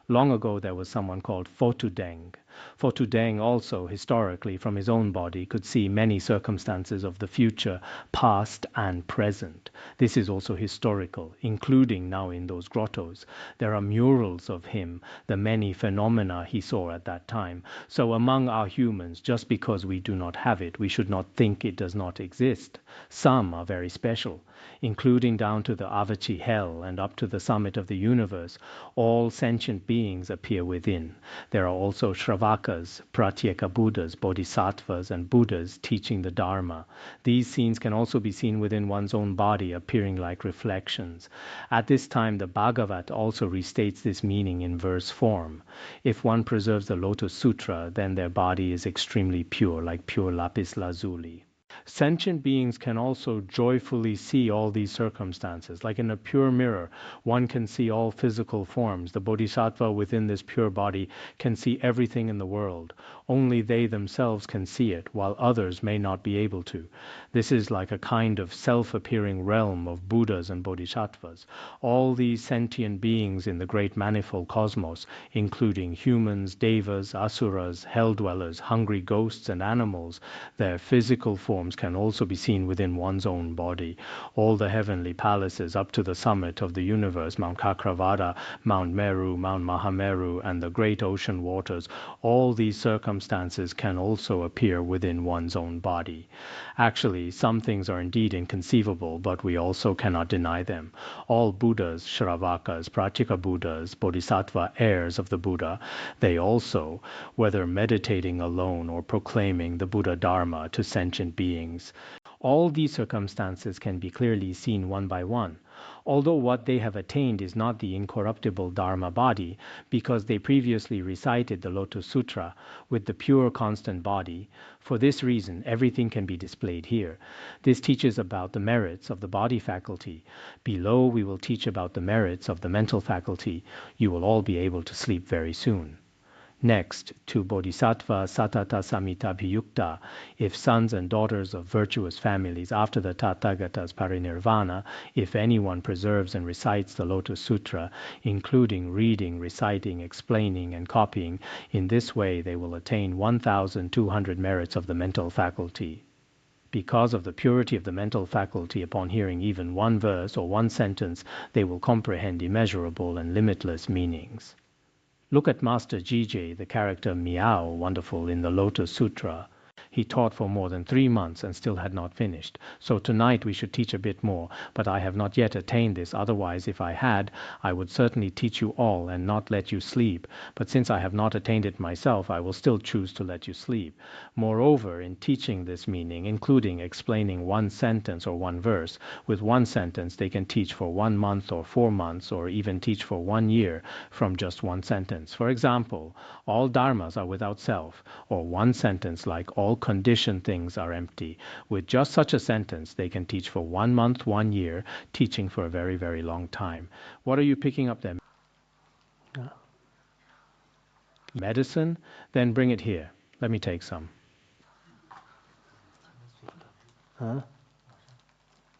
Long ago there was someone called Fotudeng. Fotudeng also, historically, from his own body, could see many circumstances of the future, past and present. This is also historical, including now in those grottos. There are murals of him, the many phenomena he saw at that time. So among our humans, just because we do not have it, we should not think it does not exist. Some are very special, including down to the Avachi hell and up to the summit of the universe. All sentient beings appear within. There are also Shravakas, Pratyeka Buddhas, Bodhisattvas, and Buddhas teaching the Dharma. These scenes can also be seen within one's own body, appearing like reflections. At this time, the Bhagavat also restates this meaning in verse form. If one preserves the Lotus Sutra, then their body is extremely pure, like pure lapis lazuli. Sentient beings can also joyfully see all these circumstances. Like in a pure mirror, one can see all physical forms. The Bodhisattva within this pure body can see everything in the world. Only they themselves can see it, while others may not be able to. This is like a kind of self-appearing realm of Buddhas and Bodhisattvas. All these sentient beings in the great manifold cosmos, including humans, devas, asuras, hell-dwellers, hungry ghosts, and animals, their physical forms can also be seen within one's own body. All the heavenly palaces up to the summit of the universe, Mount Kakravada, Mount Meru, Mount Mahameru, and the great ocean waters, all these circumstances can also appear within one's own body. Actually, some things are indeed inconceivable, but we also cannot deny them. All Buddhas, Shravakas, Pratyeka Buddhas, Bodhisattva heirs of the Buddha, they also, whether meditating alone or proclaiming the Buddha Dharma to sentient beings, all these circumstances can be clearly seen one by one. Although what they have attained is not the incorruptible Dharma body, because they previously recited the Lotus Sutra with the pure constant body, for this reason everything can be displayed here. This teaches about the merits of the body faculty. Below we will teach about the merits of the mental faculty. You will all be able to sleep very soon. Next, to Bodhisattva Satata Samita Bhiyukta, if sons and daughters of virtuous families after the Tathagata's parinirvana, if anyone preserves and recites the Lotus Sutra, including reading, reciting, explaining, and copying, in this way they will attain 1,200 merits of the mental faculty. Because of the purity of the mental faculty, upon hearing even one verse or one sentence, they will comprehend immeasurable and limitless meanings. Look at Master Jigme, the character Miao, wonderful in the Lotus Sutra. He taught for more than 3 months and still had not finished. So tonight we should teach a bit more, but I have not yet attained this. Otherwise, if I had, I would certainly teach you all and not let you sleep. But since I have not attained it myself, I will still choose to let you sleep. Moreover, in teaching this meaning, including explaining one sentence or one verse, with one sentence they can teach for 1 month or 4 months, or even teach for 1 year from just one sentence. For example, all dharmas are without self, or one sentence like all conditioned things are empty. With just such a sentence, they can teach for 1 month, 1 year, teaching for a very, very long time. What are you picking up there? Medicine? Then bring it here. Let me take some.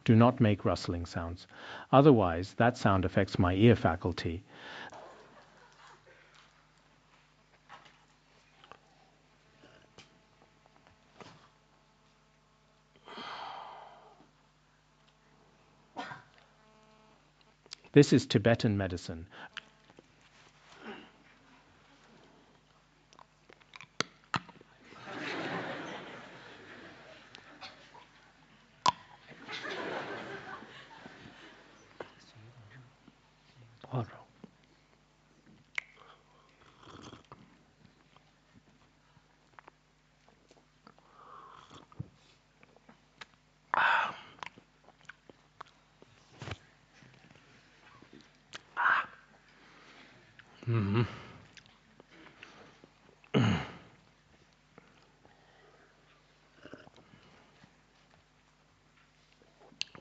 Do not make rustling sounds. Otherwise, that sound affects my ear faculty. This is Tibetan medicine.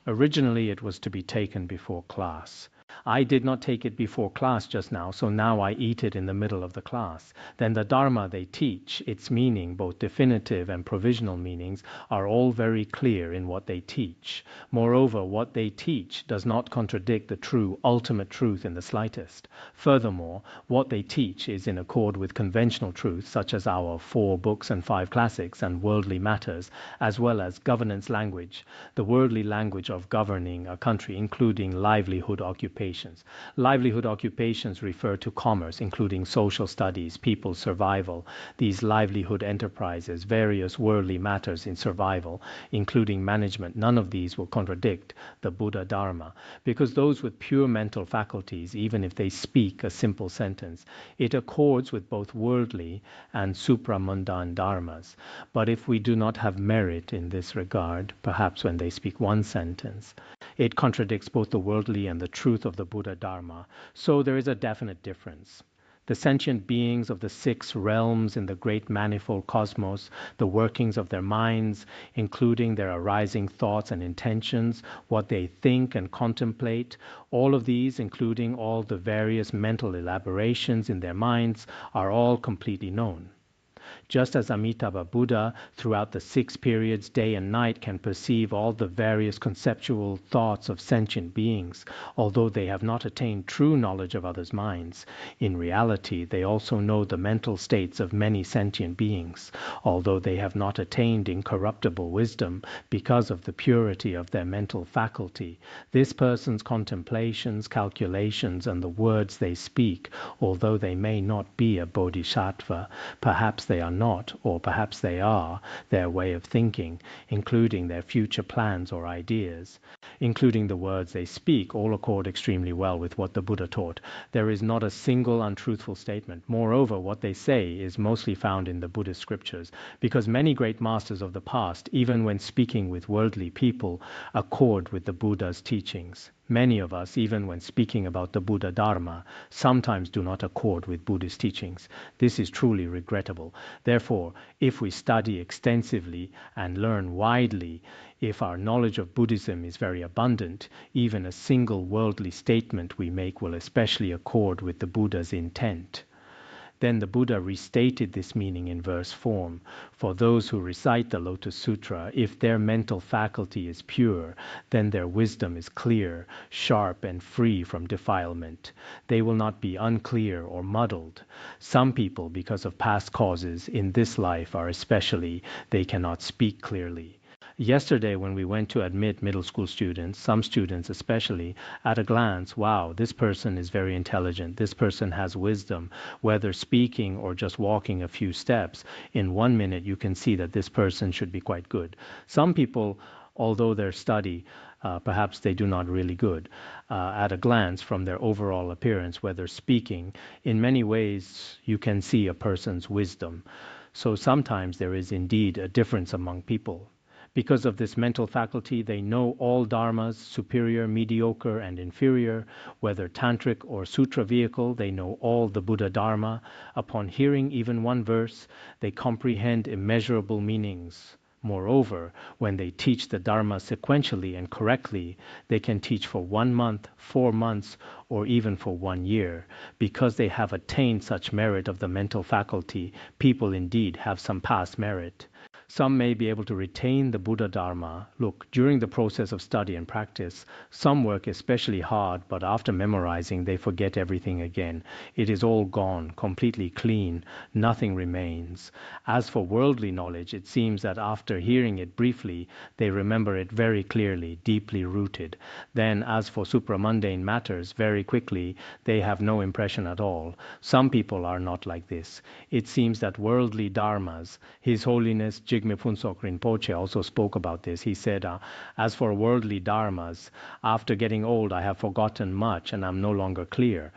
Originally, it was to be taken before class. I did not take it before class just now, so now I eat it in the middle of the class. Then the Dharma they teach, its meaning, both definitive and provisional meanings, are all very clear in what they teach. Moreover, what they teach does not contradict the true, ultimate truth in the slightest. Furthermore, what they teach is in accord with conventional truths, such as our 4 books and 5 classics and worldly matters, as well as governance language, the worldly language of governing a country, including livelihood occupations. Livelihood occupations refer to commerce, including social studies, people's survival. These livelihood enterprises, various worldly matters in survival, including management, none of these will contradict the Buddha Dharma, because those with pure mental faculties, even if they speak a simple sentence, it accords with both worldly and supramundane dharmas. But if we do not have merit in this regard, perhaps when they speak one sentence, it contradicts both the worldly and the truth of the Buddha Dharma. So there is a definite difference. The sentient beings of the 6 realms in the great manifold cosmos, the workings of their minds, including their arising thoughts and intentions, what they think and contemplate, all of these, including all the various mental elaborations in their minds, are all completely known. Just as Amitabha Buddha, throughout the 6 periods, day and night, can perceive all the various conceptual thoughts of sentient beings, although they have not attained true knowledge of others' minds, in reality they also know the mental states of many sentient beings, although they have not attained incorruptible wisdom because of the purity of their mental faculty. This person's contemplations, calculations, and the words they speak, although they may not be a bodhisattva, perhaps they are not, or perhaps they are, their way of thinking, including their future plans or ideas, including the words they speak, all accord extremely well with what the Buddha taught. There is not a single untruthful statement. Moreover, what they say is mostly found in the Buddhist scriptures, because many great masters of the past, even when speaking with worldly people, accord with the Buddha's teachings. Many of us, even when speaking about the Buddha Dharma, sometimes do not accord with Buddhist teachings. This is truly regrettable. Therefore, if we study extensively and learn widely, if our knowledge of Buddhism is very abundant, even a single worldly statement we make will especially accord with the Buddha's intent. Then the Buddha restated this meaning in verse form. For those who recite the Lotus Sutra, if their mental faculty is pure, then their wisdom is clear, sharp, and free from defilement. They will not be unclear or muddled. Some people, because of past causes, in this life are especially, they cannot speak clearly. Yesterday, when we went to admit middle school students, some students especially, at a glance, wow, this person is very intelligent, this person has wisdom, whether speaking or just walking a few steps, in 1 minute you can see that this person should be quite good. Some people, although their study, perhaps they do not really good. At a glance from their overall appearance, whether speaking, in many ways you can see a person's wisdom. So sometimes there is indeed a difference among people. Because of this mental faculty, they know all dharmas, superior, mediocre, and inferior. Whether tantric or sutra vehicle, they know all the Buddha Dharma. Upon hearing even one verse, they comprehend immeasurable meanings. Moreover, when they teach the Dharma sequentially and correctly, they can teach for 1 month, 4 months, or even for 1 year. Because they have attained such merit of the mental faculty, people indeed have some past merit. Some may be able to retain the Buddha Dharma. Look, during the process of study and practice, some work especially hard, but after memorizing, they forget everything again. It is all gone, completely clean. Nothing remains. As for worldly knowledge, it seems that after hearing it briefly, they remember it very clearly, deeply rooted. Then, as for supramundane matters, very quickly, they have no impression at all. Some people are not like this. It seems that worldly dharmas, His Holiness Jigme Phuntsok Rinpoche also spoke about this. He said, as for worldly dharmas, after getting old, I have forgotten much and I'm no longer clear.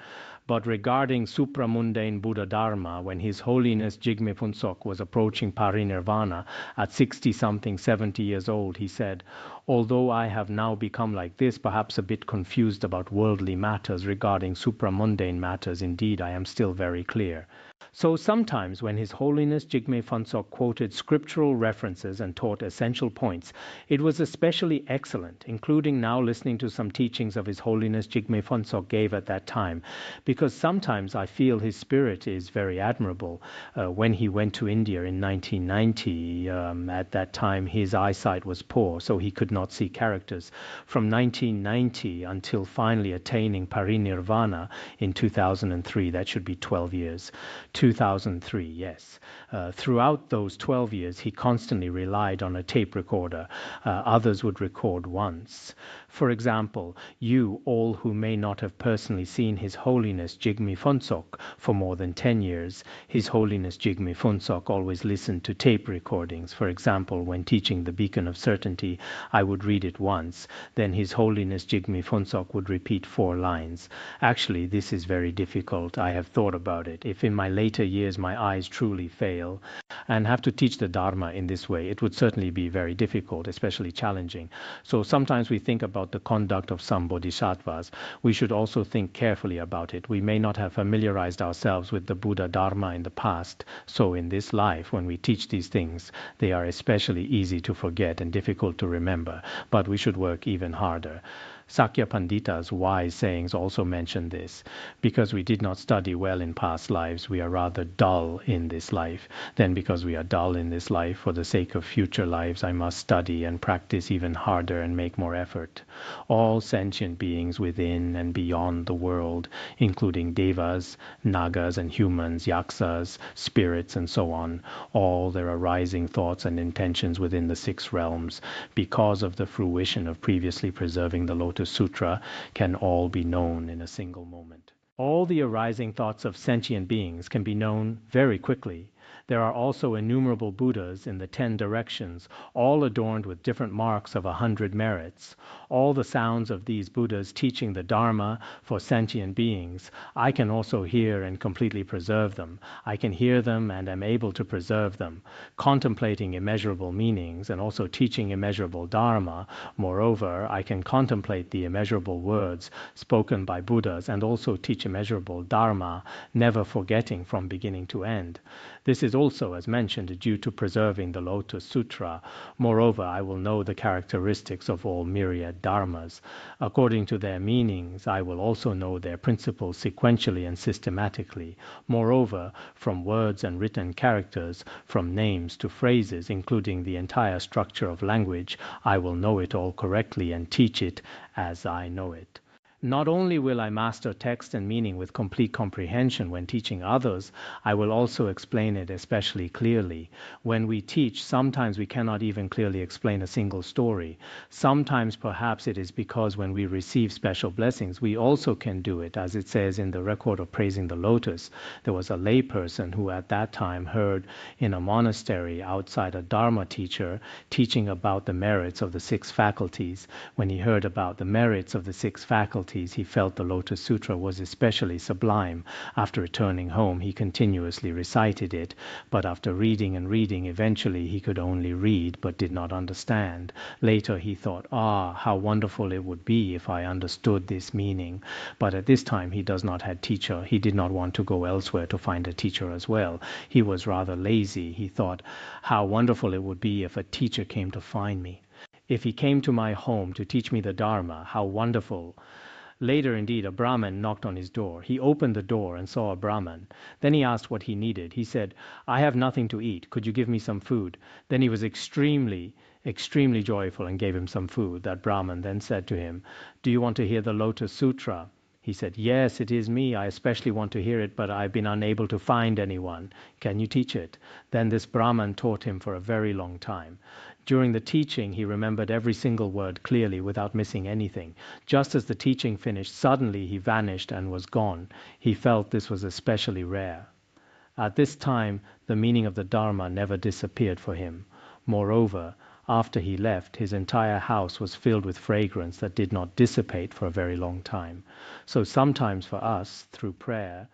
But regarding supramundane Buddha Dharma, when His Holiness Jigme Phuntsok was approaching parinirvana at 60-something, 70 years old, he said, although I have now become like this, perhaps a bit confused about worldly matters, regarding supramundane matters, indeed, I am still very clear. So sometimes when His Holiness Jigme Phuntsok quoted scriptural references and taught essential points, it was especially excellent, including now listening to some teachings of His Holiness Jigme Phuntsok gave at that time, because sometimes I feel his spirit is very admirable. When he went to India in 1990, at that time his eyesight was poor, so he could not see characters. From 1990 until finally attaining parinirvana in 2003, that should be 12 years. 2003, yes. Throughout those 12 years, he constantly relied on a tape recorder. Others would record once. For example, you all who may not have personally seen His Holiness Jigme Phuntsok for more than 10 years, His Holiness Jigme Phuntsok always listened to tape recordings. For example, when teaching the Beacon of Certainty, I would read it once. Then His Holiness Jigme Phuntsok would repeat 4 lines. Actually, this is very difficult. I have thought about it. If in my later years my eyes truly fail and have to teach the Dharma in this way, it would certainly be very difficult, especially challenging. So sometimes we think about the conduct of some bodhisattvas. We should also think carefully about it. We may not have familiarized ourselves with the Buddha Dharma in the past. So in this life, when we teach these things, they are especially easy to forget and difficult to remember. But we should work even harder. Sakya Pandita's wise sayings also mention this. Because we did not study well in past lives, we are rather dull in this life. Then because we are dull in this life, for the sake of future lives, I must study and practice even harder and make more effort. All sentient beings within and beyond the world, including devas, nagas and humans, yaksas, spirits and so on, all their arising thoughts and intentions within the 6 realms, because of the fruition of previously preserving the Lotus Sutra, can all be known in a single moment. All the arising thoughts of sentient beings can be known very quickly. There are also innumerable Buddhas in the 10 directions, all adorned with different marks of 100 merits. All the sounds of these Buddhas teaching the Dharma for sentient beings, I can also hear and completely preserve them. I can hear them and am able to preserve them, contemplating immeasurable meanings and also teaching immeasurable Dharma. Moreover, I can contemplate the immeasurable words spoken by Buddhas and also teach immeasurable Dharma, never forgetting from beginning to end. This is also, as mentioned, due to preserving the Lotus Sutra. Moreover, I will know the characteristics of all myriad dharmas. According to their meanings, I will also know their principles sequentially and systematically. Moreover, from words and written characters, from names to phrases, including the entire structure of language, I will know it all correctly and teach it as I know it. Not only will I master text and meaning with complete comprehension when teaching others, I will also explain it especially clearly. When we teach, sometimes we cannot even clearly explain a single story. Sometimes perhaps it is because when we receive special blessings, we also can do it. As it says in the record of Praising the Lotus, there was a layperson who at that time heard in a monastery outside a Dharma teacher teaching about the merits of the 6 faculties. When he heard about the merits of the 6 faculties, he felt the Lotus Sutra was especially sublime. After returning home, he continuously recited it, but after reading and reading, eventually he could only read but did not understand. Later he thought, how wonderful it would be if I understood this meaning. But at this time he does not have teacher. He did not want to go elsewhere to find a teacher as well. He was rather lazy. He thought, how wonderful it would be if a teacher came to find me. If he came to my home to teach me the Dharma, how wonderful. Later, indeed, a Brahmin knocked on his door. He opened the door and saw a Brahmin. Then he asked what he needed. He said, I have nothing to eat. Could you give me some food? Then he was extremely joyful and gave him some food. That Brahmin then said to him, do you want to hear the Lotus Sutra? He said, yes, it is me. I especially want to hear it, but I've been unable to find anyone. Can you teach it? Then this Brahmin taught him for a very long time. During the teaching, he remembered every single word clearly without missing anything. Just as the teaching finished, suddenly he vanished and was gone. He felt this was especially rare. At this time, the meaning of the Dharma never disappeared for him. Moreover, after he left, his entire house was filled with fragrance that did not dissipate for a very long time. So sometimes for us, through prayer,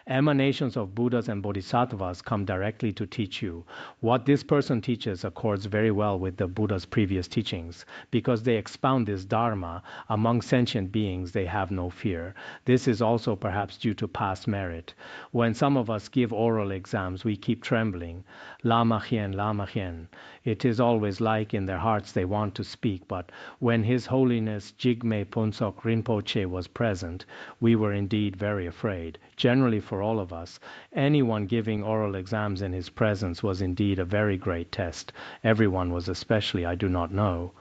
emanations of Buddhas and Bodhisattvas come directly to teach you. What this person teaches accords very well with the Buddha's previous teachings. Because they expound this Dharma, among sentient beings they have no fear. This is also perhaps due to past merit. When some of us give oral exams, we keep trembling. Lama Hien, Lama Hien. It is always like in their hearts they want to speak, but when His Holiness Jigme Phuntsok Rinpoche was present, we were indeed very afraid. Generally for all of us, anyone giving oral exams in his presence was indeed a very great test. Everyone was especially, I do not know.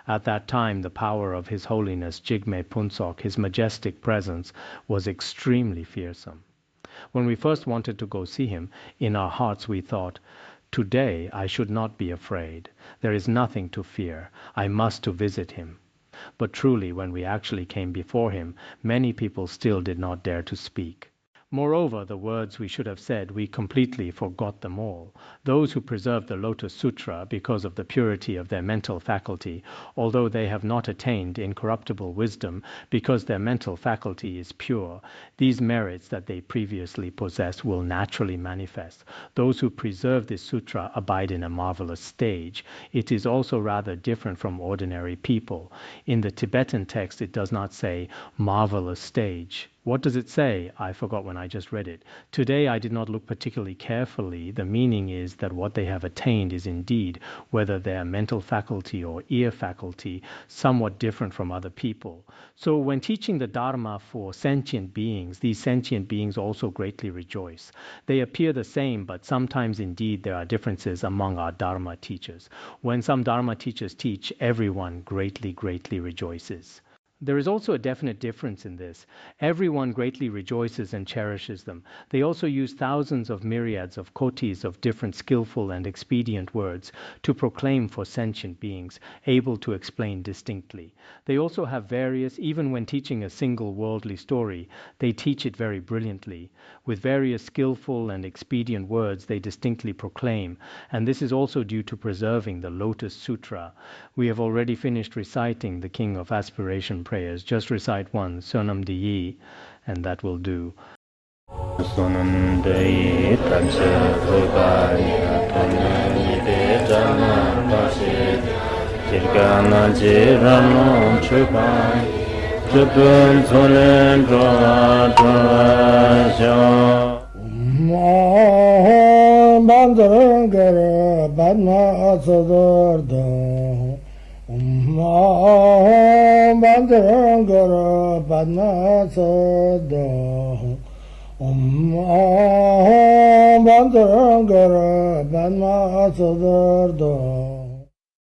At that time, the power of His Holiness Jigme Phuntsok, his majestic presence, was extremely fearsome. When we first wanted to go see him, in our hearts we thought, today I should not be afraid. There is nothing to fear. I must to visit him. But truly, when we actually came before him, many people still did not dare to speak. Moreover, the words we should have said, we completely forgot them all. Those who preserve the Lotus Sutra because of the purity of their mental faculty, although they have not attained incorruptible wisdom because their mental faculty is pure, these merits that they previously possessed will naturally manifest. Those who preserve this sutra abide in a marvelous stage. It is also rather different from ordinary people. In the Tibetan text, it does not say marvelous stage. What does it say? I forgot when I just read it. Today I did not look particularly carefully. The meaning is that what they have attained is indeed, whether their mental faculty or ear faculty, somewhat different from other people. So when teaching the Dharma for sentient beings, these sentient beings also greatly rejoice. They appear the same, but sometimes indeed there are differences among our Dharma teachers. When some Dharma teachers teach, everyone greatly rejoices. There is also a definite difference in this. Everyone greatly rejoices and cherishes them. They also use thousands of myriads of kotis of different skillful and expedient words to proclaim for sentient beings, able to explain distinctly. They also have various, even when teaching a single worldly story, they teach it very brilliantly. With various skillful and expedient words they distinctly proclaim, and this is also due to preserving the Lotus Sutra. We have already finished reciting the King of Aspiration prayers. Just recite one, Sonam Diyi, and that will do. Sonam Diyi Tamse Rukaya Tonani Dejana Basi Jirgana Jirano Chukai Chupun Solen Droa Droa Sho Bandaran Gara Badma Asadar Bandaran Gara Badma Asadar Bandaran Gara Badma Asadar